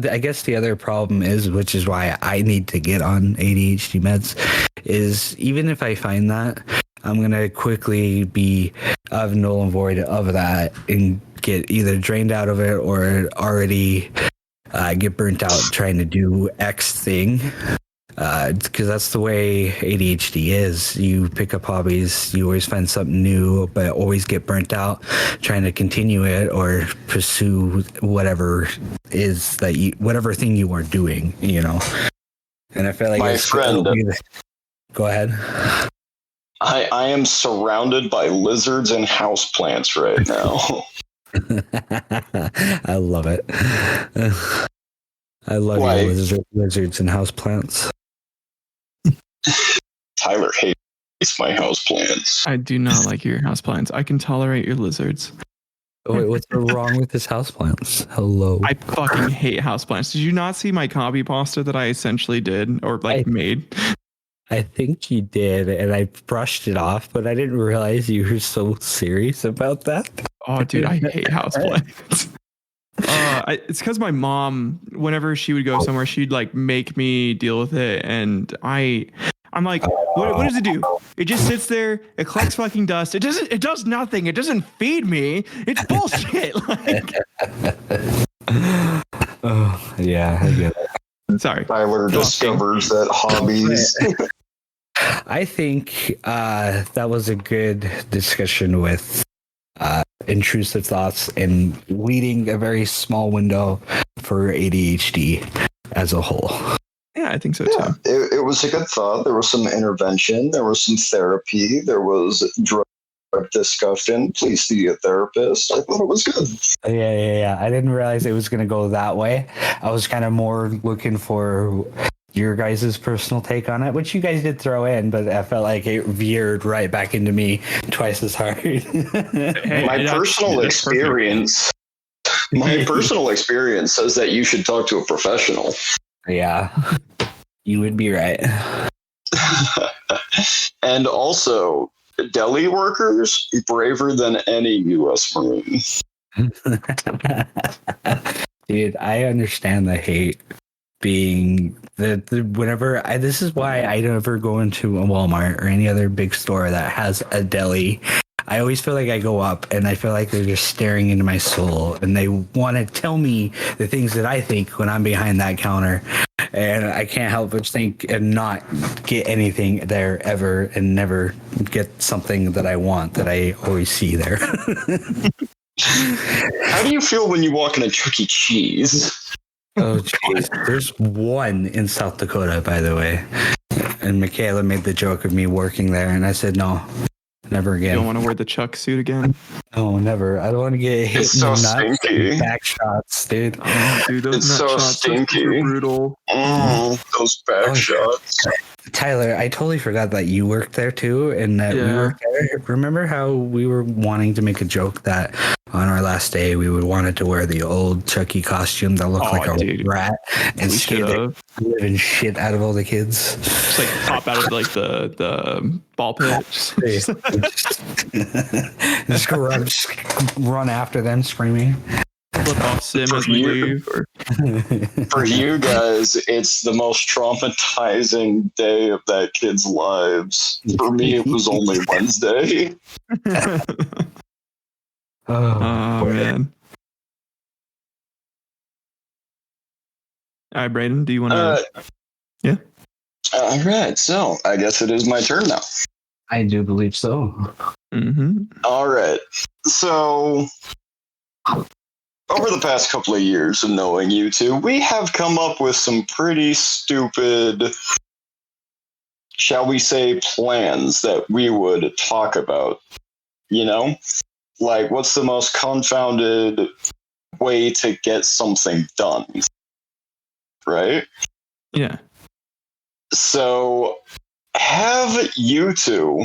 I guess the other problem is, which is why I need to get on ADHD meds, is even if I find that, I'm gonna quickly be of null and void of that and get either drained out of it or already get burnt out trying to do X thing. Because that's the way ADHD is. You pick up hobbies, you always find something new, but always get burnt out trying to continue it or pursue whatever thing you are doing, you know. And I feel like my friend, go ahead. I am surrounded by lizards and houseplants right now. I love it. I love your lizards and houseplants. Tyler hates my houseplants. I do not like your houseplants. I can tolerate your lizards. Wait, what's wrong with his houseplants? Hello. I fucking hate houseplants. Did you not see my copy pasta that I essentially did or made? I think you did, and I brushed it off, but I didn't realize you were so serious about that. Oh, dude, I hate houseplants. It's because my mom, whenever she would go somewhere, she'd like make me deal with it, and I'm like, what does it do? It just sits there. It collects fucking dust. It does nothing. It doesn't feed me. It's bullshit. Oh yeah, I get it. Sorry. Tyler discovers that hobbies. I think that was a good discussion with intrusive thoughts and leading a very small window for ADHD as a whole. Yeah, I think so too. It was a good thought. There was some intervention. There was some therapy. There was drug discussion. Please see a therapist. I thought it was good. Yeah. I didn't realize it was going to go that way. I was kind of more looking for your guys' personal take on it, which you guys did throw in, but I felt like it veered right back into me twice as hard. My personal experience My personal experience says that you should talk to a professional. Yeah, you would be right. And also, deli workers braver than any U.S. Marine. Dude, I understand the hate being the whenever this is why I never go into a Walmart or any other big store that has a deli. I always feel like I go up and I feel like they're just staring into my soul and they want to tell me the things that I think when I'm behind that counter. And I can't help but think and not get anything there ever and never get something that I want that I always see there. How do you feel when you walk in a Chuck E. Cheese? Oh, jeez. There's one in South Dakota, by the way. And Michaela made the joke of me working there, and I said, no, never You again. don't want to wear the Chuck suit again? No, never. I don't want to get hit It's in so the nuts stinky. and back shots, dude. Oh, dude, those It's nut so shots are stinky. super brutal. Those back Oh, shots. Tyler, I totally forgot that you worked there too, and that we Yeah. worked there. Remember how we were wanting to make a joke that on our last day we would wanted to wear the old Chucky costume that looked Oh, like a dude. rat and We scare the should've. living shit out of all the kids. Just like pop out of like the ball pit. Just run after them screaming. Flip off Sim as we leave. Or... For you guys, it's the most traumatizing day of that kid's lives. For me, it was only Wednesday. Oh, man. All right, Brayden, do you want to? Yeah. All right, so I guess it is my turn now. I do believe so. Mm-hmm. All right, so over the past couple of years of knowing you two, we have come up with some pretty stupid, shall we say, plans that we would talk about. You know? Like, what's the most confounded way to get something done? Right? Yeah. So, have you two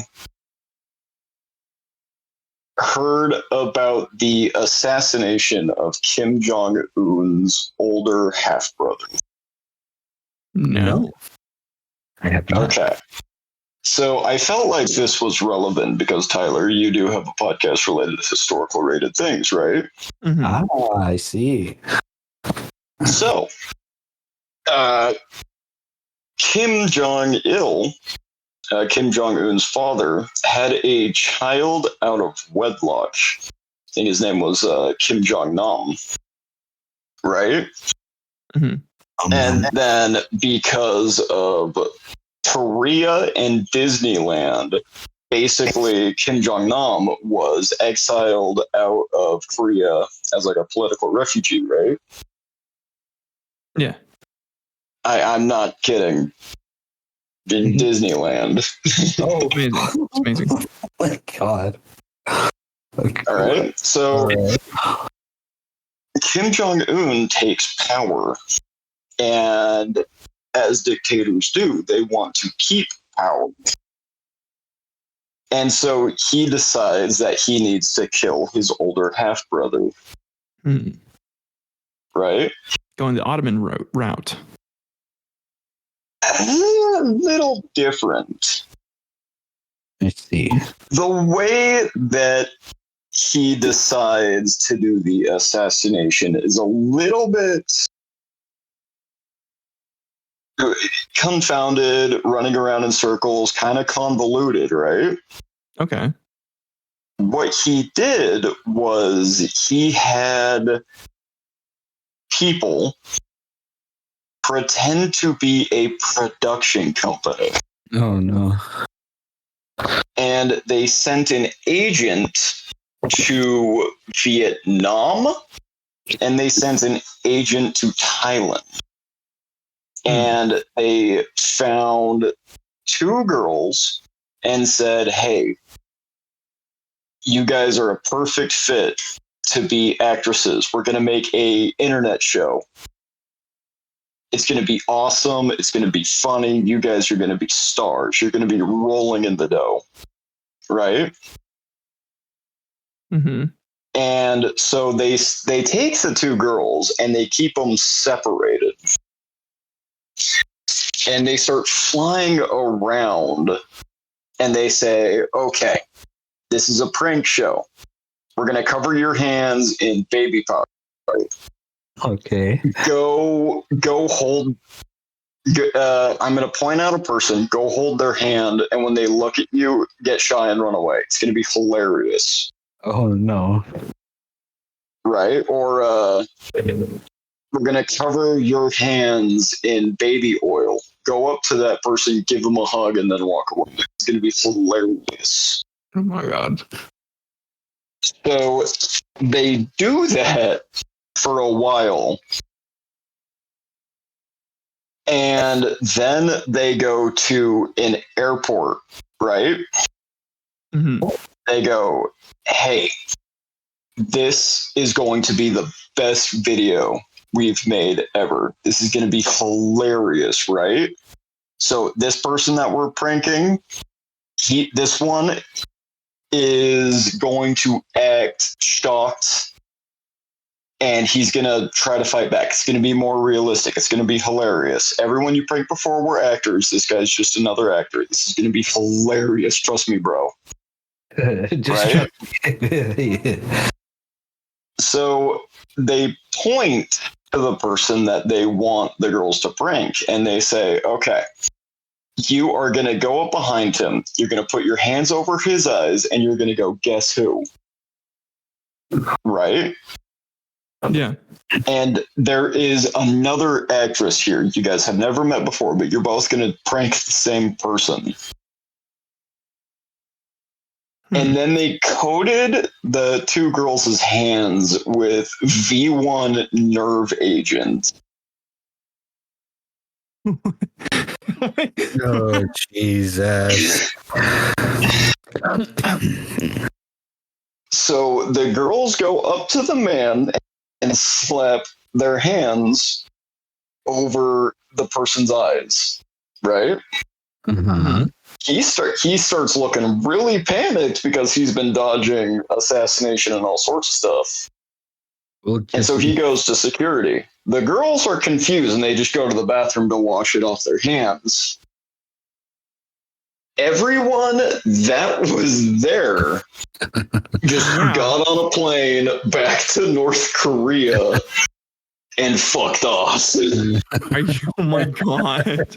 heard about the assassination of Kim Jong-un's older half-brother? No. I have not. Okay. So I felt like this was relevant because, Tyler, you do have a podcast related to historical rated things, right? Mhm. Ah, I see. So, Kim Jong-il, Kim Jong-un's father, had a child out of wedlock. I think his name was Kim Jong-nam, right? Mhm. And then because of Korea and Disneyland, basically Kim Jong-nam was exiled out of Korea as like a political refugee, right? Yeah. I'm not kidding. In Disneyland. Oh, Amazing. It's amazing. oh my god. Okay. All right. So All right. Kim Jong-un takes power, and as dictators do, they want to keep power. And so he decides that he needs to kill his older half-brother, Mm. right? Going the Ottoman route. A little different. Let's see. The way that he decides to do the assassination is a little bit confounded, running around in circles, kind of convoluted, right? Okay. What he did was he had people pretend to be a production company, Oh no. and they sent an agent to Vietnam, and they sent an agent to Thailand. And they found two girls and said, hey, you guys are a perfect fit to be actresses. We're going to make a internet show. It's going to be awesome. It's going to be funny. You guys are going to be stars. You're going to be rolling in the dough. Right? Mm-hmm. And so they take the two girls and they keep them separated. And they start flying around and they say, okay, this is a prank show. We're going to cover your hands in baby powder. Okay. Go hold. I'm going to point out a person, go hold their hand, and when they look at you, get shy and run away. It's going to be hilarious. Oh, no. Right? Or we're going to cover your hands in baby oil. Go up to that person, give them a hug, and then walk away. It's going to be hilarious. Oh my god. So they do that for a while. And then they go to an airport, right? Mm-hmm. They go, hey, this is going to be the best video we've made ever. This is going to be hilarious, right? So this person that we're pranking, this one is going to act shocked and he's going to try to fight back. It's going to be more realistic. It's going to be hilarious. Everyone you pranked before were actors. This guy's just another actor. This is going to be hilarious. Trust me, bro. Right? So they point to the person that they want the girls to prank and they say, okay, you are going to go up behind him. You're going to put your hands over his eyes and you're going to go, guess who? Right? Yeah. And there is another actress here you guys have never met before, but you're both going to prank the same person. And then they coated the two girls' hands with V1 nerve agent. Oh, Jesus. So the girls go up to the man and slap their hands over the person's eyes, right? Mm-hmm. He starts looking really panicked because he's been dodging assassination and all sorts of stuff. And so he goes to security. The girls are confused and they just go to the bathroom to wash it off their hands. Everyone that was there just got on a plane back to North Korea and fucked off. Oh my god.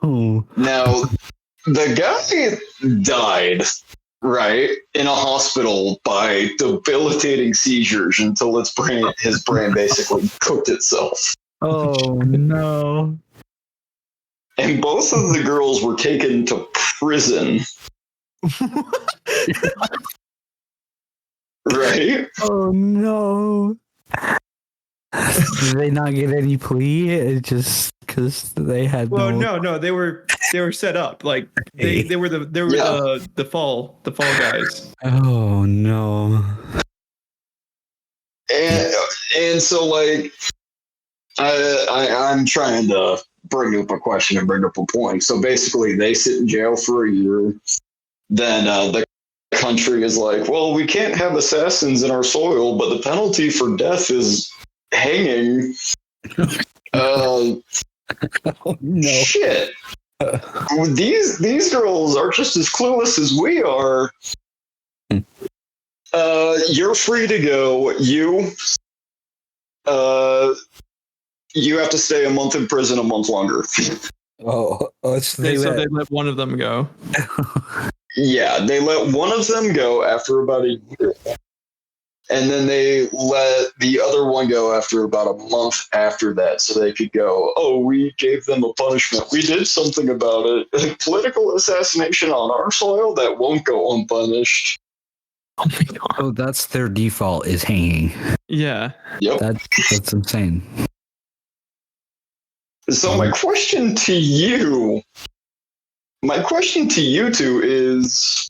Oh. Now, the guy died, right, in a hospital by debilitating seizures until his brain basically cooked itself. Oh, no. And both of the girls were taken to prison. Right? Oh, no. Did they not get any plea? It just because they had no, they were set up. Like they were the fall guys. Oh, no. And so like I'm trying to bring up a question and bring up a point. So basically they sit in jail for a year. Then the country is like, well, we can't have assassins in our soil, but the penalty for death is hanging. Oh, no. Shit. These girls are just as clueless as we are. You're free to go. You have to stay a month in prison, a month longer. So they let one of them go. Yeah, they let one of them go after about a year. And then they let the other one go after about a month after that, so they could go, oh, we gave them a punishment. We did something about it. Political assassination on our soil that won't go unpunished. Oh my god. Oh, that's their default is hanging. Yeah. Yep. That's insane. So my question to you two is,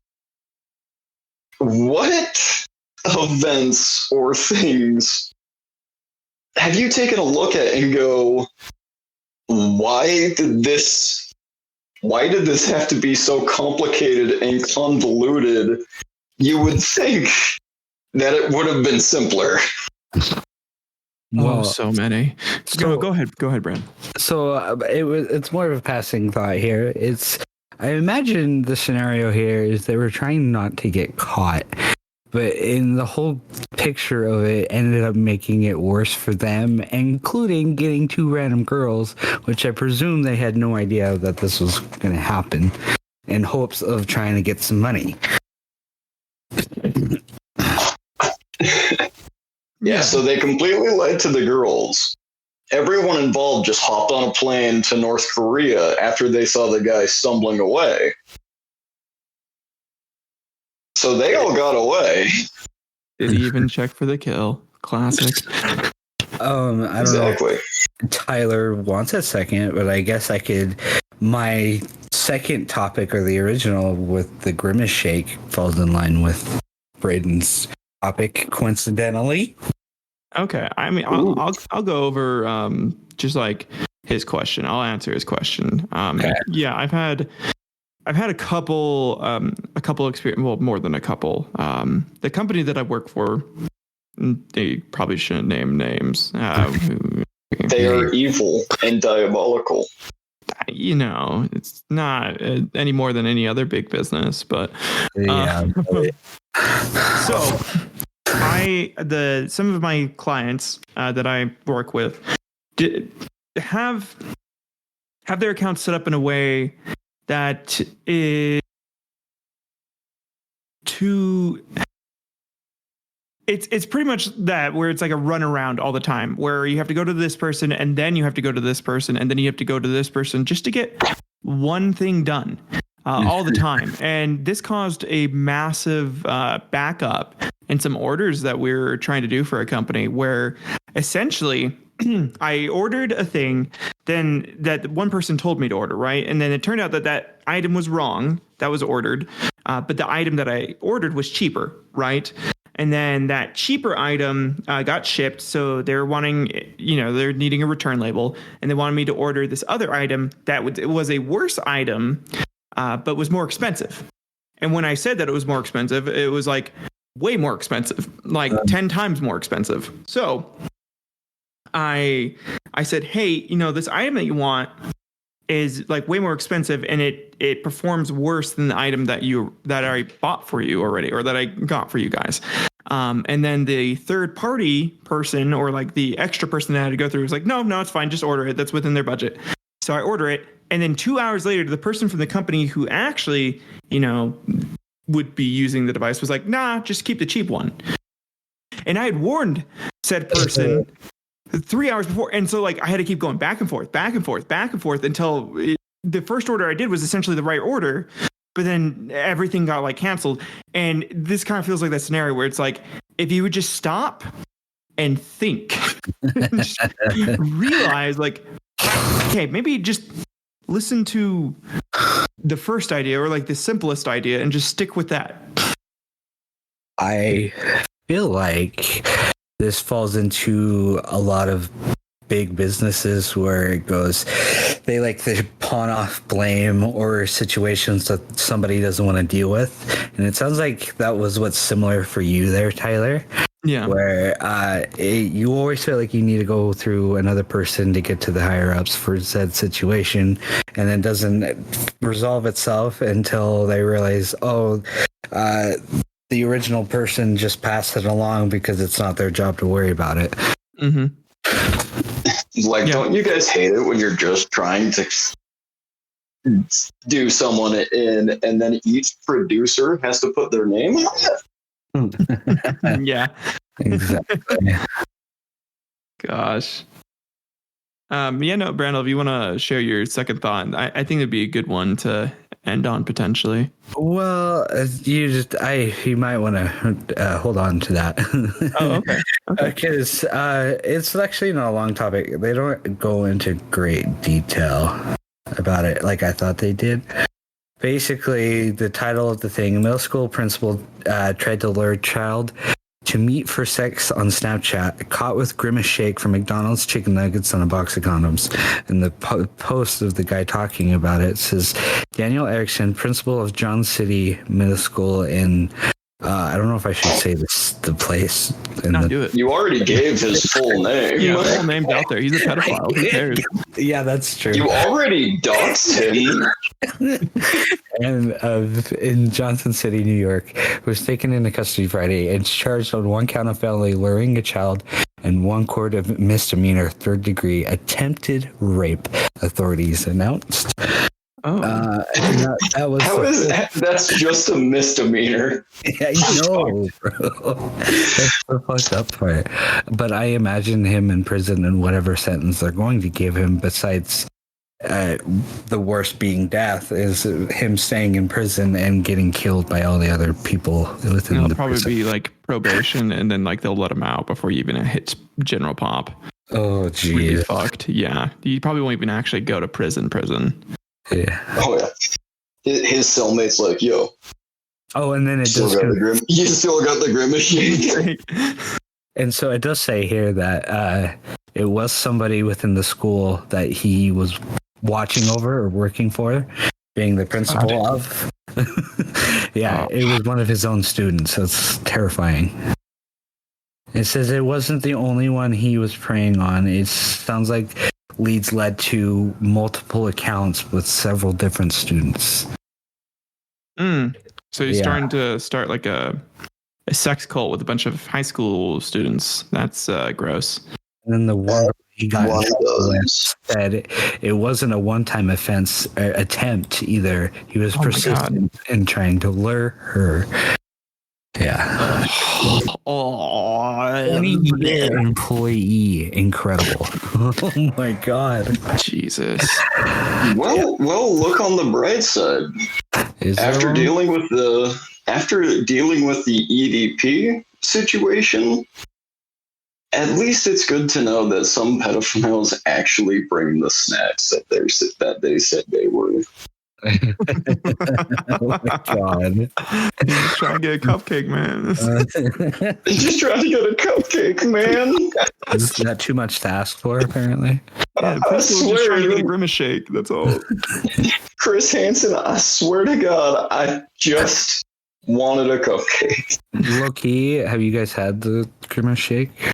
what events or things have you taken a look at and go, why did this have to be so complicated and convoluted You would think that it would have been simpler. Oh, so many. So- Go ahead, Brand. So it's more of a passing thought here. I imagine the scenario here is they were trying not to get caught, but in the whole picture of it ended up making it worse for them, including getting two random girls, which I presume they had no idea that this was going to happen, in hopes of trying to get some money. Yeah, so they completely lied to the girls. Everyone involved just hopped on a plane to North Korea after they saw the guy stumbling away. So they all got away. Did he even check for the kill? Classic. I don't know Exactly. if Tyler wants a second, but I guess I could. My second topic, or the original with the Grimace Shake, falls in line with Braden's topic, coincidentally. Okay. I mean, I'll go over just like his question. I'll answer his question. Okay. Yeah, I've had a couple experience. Well, more than a couple. The company that I work for, they probably shouldn't name names. They are evil and diabolical. You know, it's not any more than any other big business, but Yeah. so some of my clients that I work with have their accounts set up in a way that is it's pretty much that, where it's like a run around all the time, where you have to go to this person and then you have to go to this person and then you have to go to this person just to get one thing done all the time. And this caused a massive backup in some orders that we're trying to do for a company, where essentially I ordered a thing then that one person told me to order, right? And then it turned out that item was wrong, that was ordered, but the item that I ordered was cheaper, right? And then that cheaper item got shipped. So they're wanting, they're needing a return label, and they wanted me to order this other item that was a worse item, but was more expensive. And when I said that it was more expensive, it was like way more expensive, like 10 times more expensive. So I said, hey, this item that you want is like way more expensive, and it performs worse than the item that I bought for you already, or that I got for you guys. And then the third party person, or like the extra person that I had to go through, was like, no, it's fine. Just order it. That's within their budget. So I order it. And then 2 hours later, the person from the company who actually, would be using the device was like, nah, just keep the cheap one. And I had warned said person 3 hours before. And so like I had to keep going back and forth until the first order I did was essentially the right order. But then everything got like canceled. And this kind of feels like that scenario where it's like, if you would just stop and think, just realize like, okay, maybe just listen to the first idea, or like the simplest idea, and just stick with that. I feel like this falls into a lot of big businesses where it goes, they like to pawn off blame or situations that somebody doesn't want to deal with. And it sounds like that was what's similar for you there, Tyler. Yeah. Where you always feel like you need to go through another person to get to the higher ups for said situation, and then doesn't resolve itself until they realize, the original person just passed it along because it's not their job to worry about it. Mm-hmm. Like, don't you guys hate it when you're just trying to do someone in, and then each producer has to put their name on it? Yeah. Exactly. Gosh. Brandel, if you want to share your second thought, I think it'd be a good one to end on potentially. Well, you might want to hold on to that. Oh, okay. Because it's actually not a long topic. They don't go into great detail about it like I thought they did. Basically, the title of the thing, a middle school principal tried to lure a child to meet for sex on Snapchat, caught with Grimace Shake from McDonald's chicken nuggets on a box of condoms. And the post of the guy talking about it says, Daniel Erickson, principal of John City Middle School in I don't know if I should say the place. No, do it. You already gave his full name. Yeah, the whole name's out there. He's a pedophile. Who cares? Yeah, that's true. You already doxed him. And in Johnson City, New York, was taken into custody Friday and charged on one count of felony luring a child and one count of misdemeanor third degree attempted rape, authorities announced. Oh, That's just a misdemeanor. Yeah, I know, bro. That's the fucked up part. But I imagine him in prison and whatever sentence they're going to give him, besides the worst being death, is him staying in prison and getting killed by all the other people within it'll the probably prison. be like probation, and then like they'll let him out before you even hit general pop. Oh, Really geez. fucked. Yeah, you probably won't even actually go to prison. Yeah. Oh yeah. His cellmate's like, yo, Oh, and then it still does. got you still got the grimace shake. And so it does say here that it was somebody within the school that he was watching over or working for, being the principal of. Yeah, it was one of his own students. So it's terrifying. It says it wasn't the only one he was preying on. It sounds like leads led to multiple accounts with several different students. So he's Yeah. starting to start like a sex cult with a bunch of high school students. That's gross. And then the one he got in One trouble with does. said it wasn't a one-time offense attempt either. He was Oh my persistent in trying to lure her. Yeah. Oh, 20-year employee. Incredible. Oh my God. Jesus. Well, look on the bright side. Is there After one? dealing with the EDP situation, at least it's good to know that some pedophiles actually bring the snacks that they said they were. Oh my God. He's trying to get a cupcake, man. Just trying to get a cupcake, man. Is that too much to ask for, apparently? Yeah, the I principal was just swear, trying to get a dude. grimace shake. That's all. Chris Hansen, I swear to God, I just wanted a cupcake. Low key, have you guys had the grimace shake?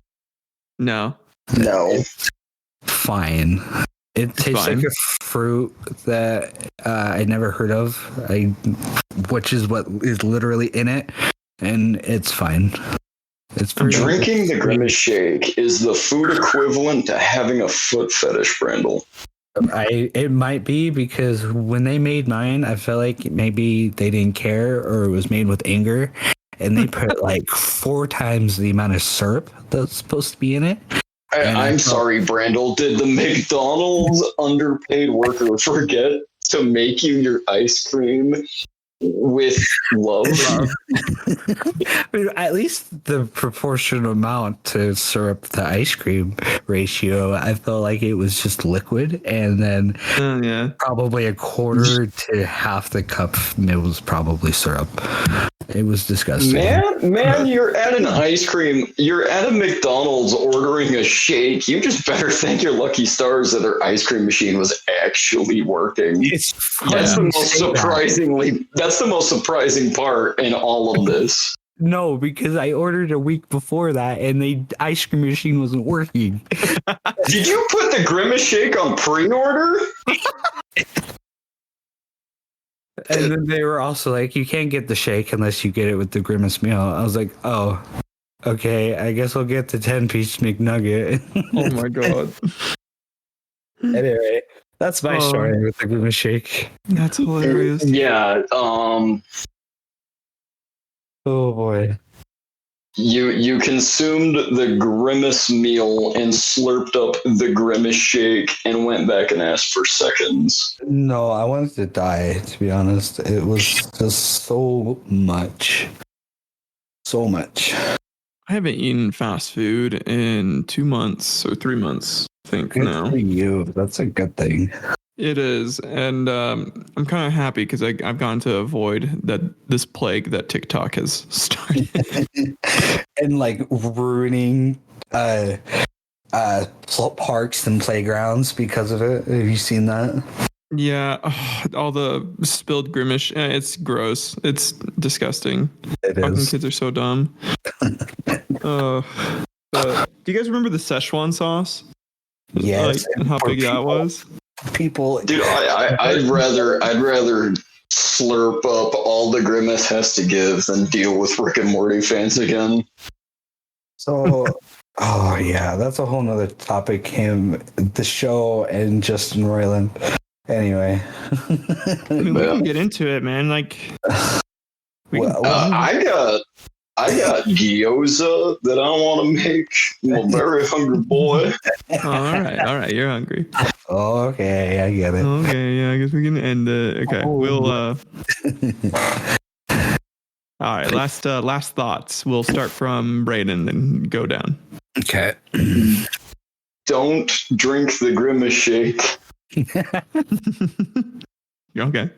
No. No. Fine. It tastes fine. like a fruit that I never heard of, which is what is literally in it, and it's fine. It's pretty- Drinking the grimace shake is the food equivalent to having a foot fetish, Brandel. It might be because when they made mine, I felt like maybe they didn't care or it was made with anger, and they put like 4 times the amount of syrup that's supposed to be in it. I'm sorry, Brandel. Did the McDonald's underpaid worker forget to make you your ice cream with love? I mean, at least the proportional amount to syrup to ice cream ratio, I felt like it was just liquid, and then Yeah. probably a quarter to half the cup it was probably syrup. It was disgusting. Man, you're at an ice cream. You're at a McDonald's ordering a shake. You just better thank your lucky stars that their ice cream machine was actually working. It's That's the funny you most say that. That's the most surprising part in all of this. No, because I ordered a week before that and the ice cream machine wasn't working. Did you put the grimace shake on pre-order? And then they were also like, you can't get the shake unless you get it with the grimace meal. I was like, oh, okay, I guess I'll get the 10-piece McNugget. Oh my God. Anyway, that's my Oh. story with the grimace shake. That's hilarious. Yeah. Oh boy. You consumed the grimace meal and slurped up the grimace shake and went back and asked for seconds. No, I wanted to die, to be honest. It was just so much. So much. I haven't eaten fast food in 2 months or 3 months, I think Good now. for you. That's a good thing. It is. And I'm kind of happy because I've gotten to avoid this plague that TikTok has started. And like ruining parks and playgrounds because of it. Have you seen that? Yeah, all the spilled Grimace. It's gross. It's disgusting. It Fucking is. kids are so dumb. Do you guys remember the Szechuan sauce? Yes, and how for big that was? people. Dude, I'd rather slurp up all the Grimace has to give than deal with Rick and Morty fans again. So, oh yeah, that's a whole nother topic. Him, the show, and Justin Roiland. Anyway, I mean, we can get into it, man. Like, I got gyoza that I want to make. I'm a very hungry boy. all right, you're hungry. Okay, I get it. Okay, yeah, I guess we can end it. Okay, we'll. All right, last thoughts. We'll start from Brayden and go down. Okay. Don't drink the Grimace shake. Okay.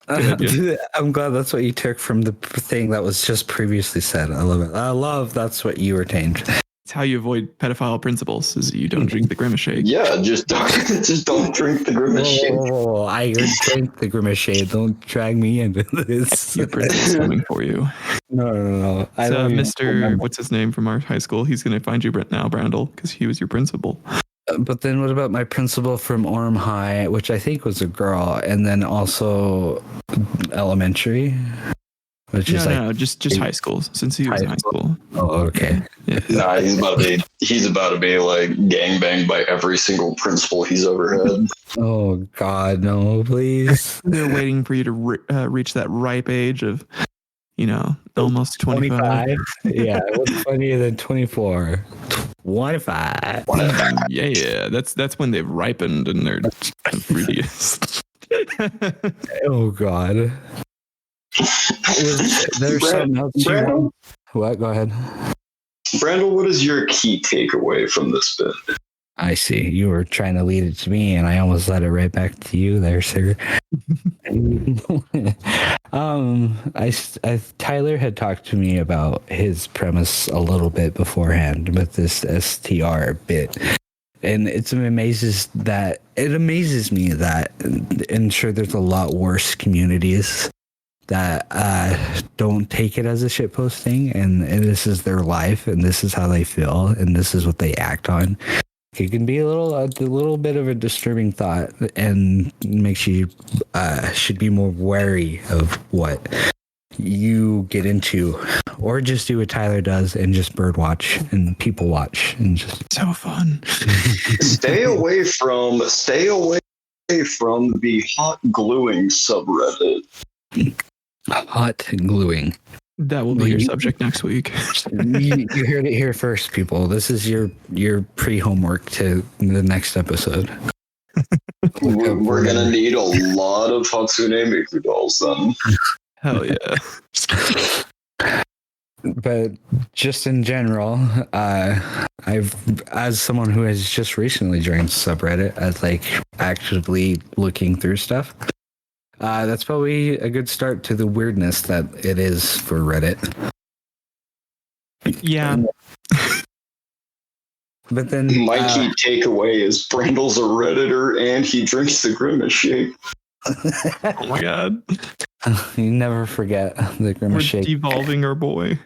I'm glad that's what you took from the thing that was just previously said. I love it. I love that's what you retained. It's how you avoid pedophile principles: is you don't drink the Grimace shake. Yeah, just don't drink the Grimace shake. Oh, I drink the Grimace shade. Don't drag me into this. Your principal's coming for you. No. It's, Mr. What's his name from our high school? He's going to find you now, Brandel, because he was your principal. But then what about my principal from Orem High, which I think was a girl, and then also elementary, which is just high school, since he was in high school. Oh, okay. Yeah. Nah, he's about to be like gangbanged by every single principal he's ever had. Oh God, no, please. They're waiting for you to reach that ripe age of, almost 25. Yeah, what's funnier than 24? 25. Yeah. That's when they've ripened and they're fruitiest. Oh God. There's something else you want? What? Go ahead. Brandel, what is your key takeaway from this bit? I see. You were trying to lead it to me, and I almost led it right back to you there, sir. Tyler had talked to me about his premise a little bit beforehand with this STR bit. And it amazes me that, and sure, there's a lot worse communities that don't take it as a shitpost thing, and this is their life, and this is how they feel, and this is what they act on. It can be a little bit of a disturbing thought, and makes you should be more wary of what you get into, or just do what Tyler does and just bird watch and people watch and just so fun. Stay away from the hot gluing subreddit. Hot gluing. That will be your subject next week. You heard it here first, people. This is your pre-homework to the next episode. We're gonna need a lot of Hatsune Miku dolls then. Hell yeah. But just in general, as someone who has just recently joined subreddit, as like actively looking through stuff, that's probably a good start to the weirdness that it is for Reddit. Yeah. But then my key takeaway is Brandel's a Redditor and he drinks the Grimace shake. Oh my God. You never forget the Grimace shake. We're devolving our boy.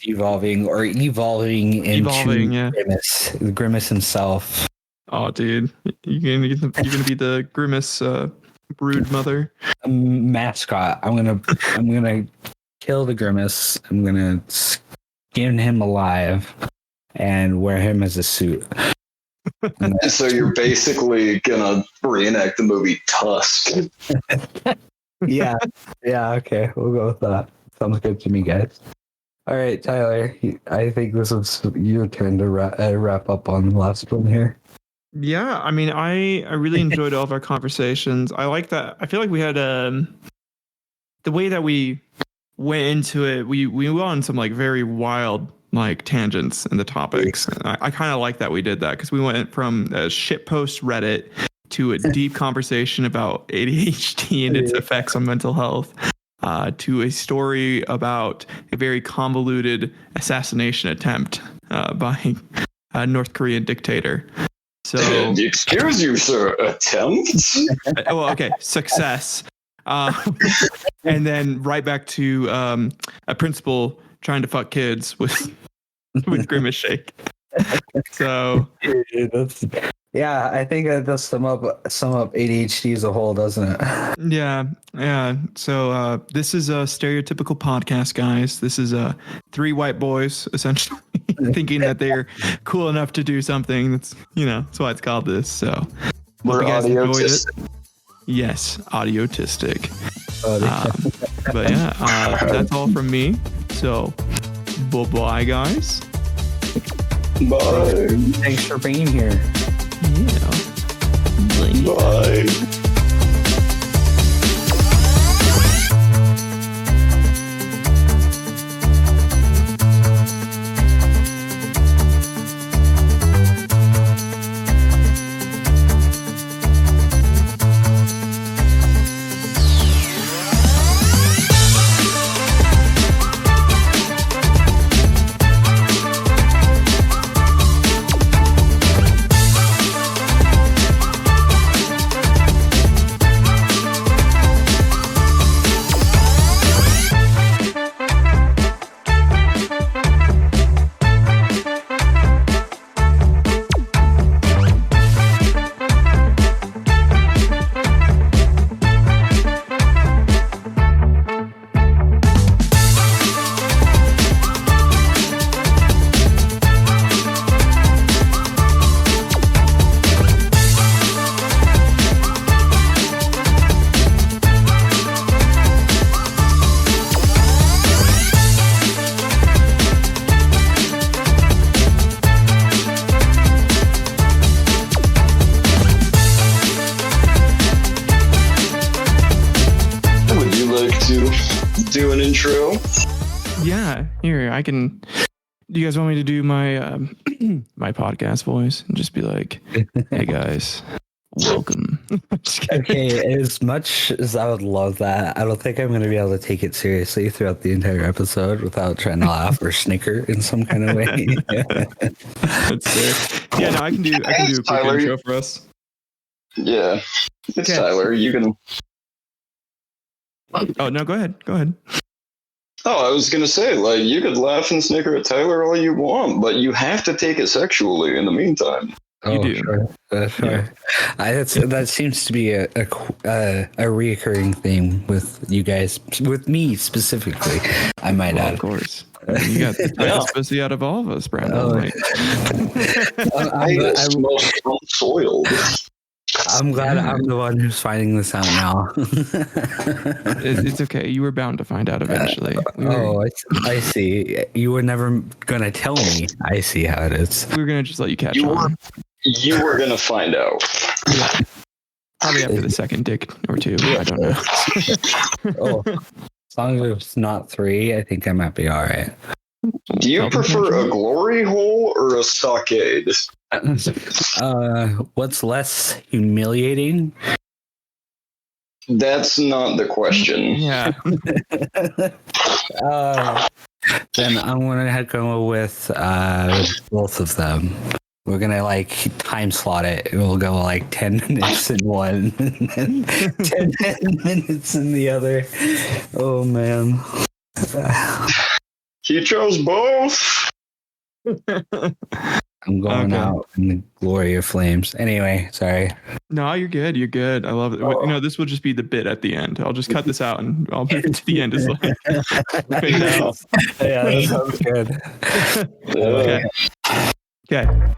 Evolving into Grimace. The Grimace himself. Oh, dude. You're gonna be the Grimace brood mother. Mascot. I'm gonna kill the Grimace. I'm gonna skin him alive and wear him as a suit. So you're basically gonna reenact the movie Tusk. Yeah, okay, we'll go with that. Sounds good to me, guys. All right, Tyler, I think this is your turn to wrap up on the last one here. Yeah, I mean, I really enjoyed all of our conversations. I like that. I feel like we had the way that we went into it. We went on some like very wild like tangents in the topics. I kind of like that we did that because we went from a shitpost Reddit to a deep conversation about ADHD and its effects on mental health, to a story about a very convoluted assassination attempt by a North Korean dictator. So, Excuse you, sir. Attempt? well, okay, success. And then right back to a principal trying to fuck kids with Grimace Shake. So yeah, I think that does sum up ADHD as a whole, doesn't it? yeah. So this is a stereotypical podcast, guys. This is three white boys essentially thinking that they're cool enough to do something. That's why it's called this. So hope We're you guys enjoyed it. audiotistic. Yes, audiotistic. Oh, But yeah, that's all from me. So bye, guys. Bye. thanks for being here. Yeah. Bye. Do an intro. Yeah, here I can. Do you guys want me to do my my podcast voice and just be like, "Hey guys, welcome." Just kidding. Okay, as much as I would love that, I don't think I'm going to be able to take it seriously throughout the entire episode without trying to laugh or snicker in some kind of way. That's fair. Yeah, no, I can do a quick Tyler. intro for us. Yeah, it's Okay. Tyler. You can. Oh no, go ahead. Oh, I was gonna say, like, you could laugh and snicker at Tyler all you want, but you have to take it sexually in the meantime. You do. Sure. That seems to be a reoccurring theme with you guys, with me specifically. I might Well, add. of course. You got the tightest pussy out of all of us, Brandon. Oh. Like, It's most unsoiled. I'm glad I'm the one who's finding this out now. it's okay. You were bound to find out eventually. I see. You were never gonna tell me. I see how it is. We were gonna just let you catch You on. You were gonna find out. Yeah. Probably after the second dick or two. I don't know. Oh, as long as it's not 3, I think I might be all right. Do you prefer a glory hole or a stockade? What's less humiliating? That's not the question. Yeah. Then I'm gonna go with both of them. We're gonna like time slot it. We'll go like 10 minutes in one, and then 10 minutes in the other. Oh man. He chose both. I'm going Okay. out in the glory of flames. Anyway, sorry. No, you're good. You're good. I love it. You know, this will just be the bit at the end. I'll just cut this out and I'll move it to the end as like fade out. Yeah, that sounds good. Okay. Okay.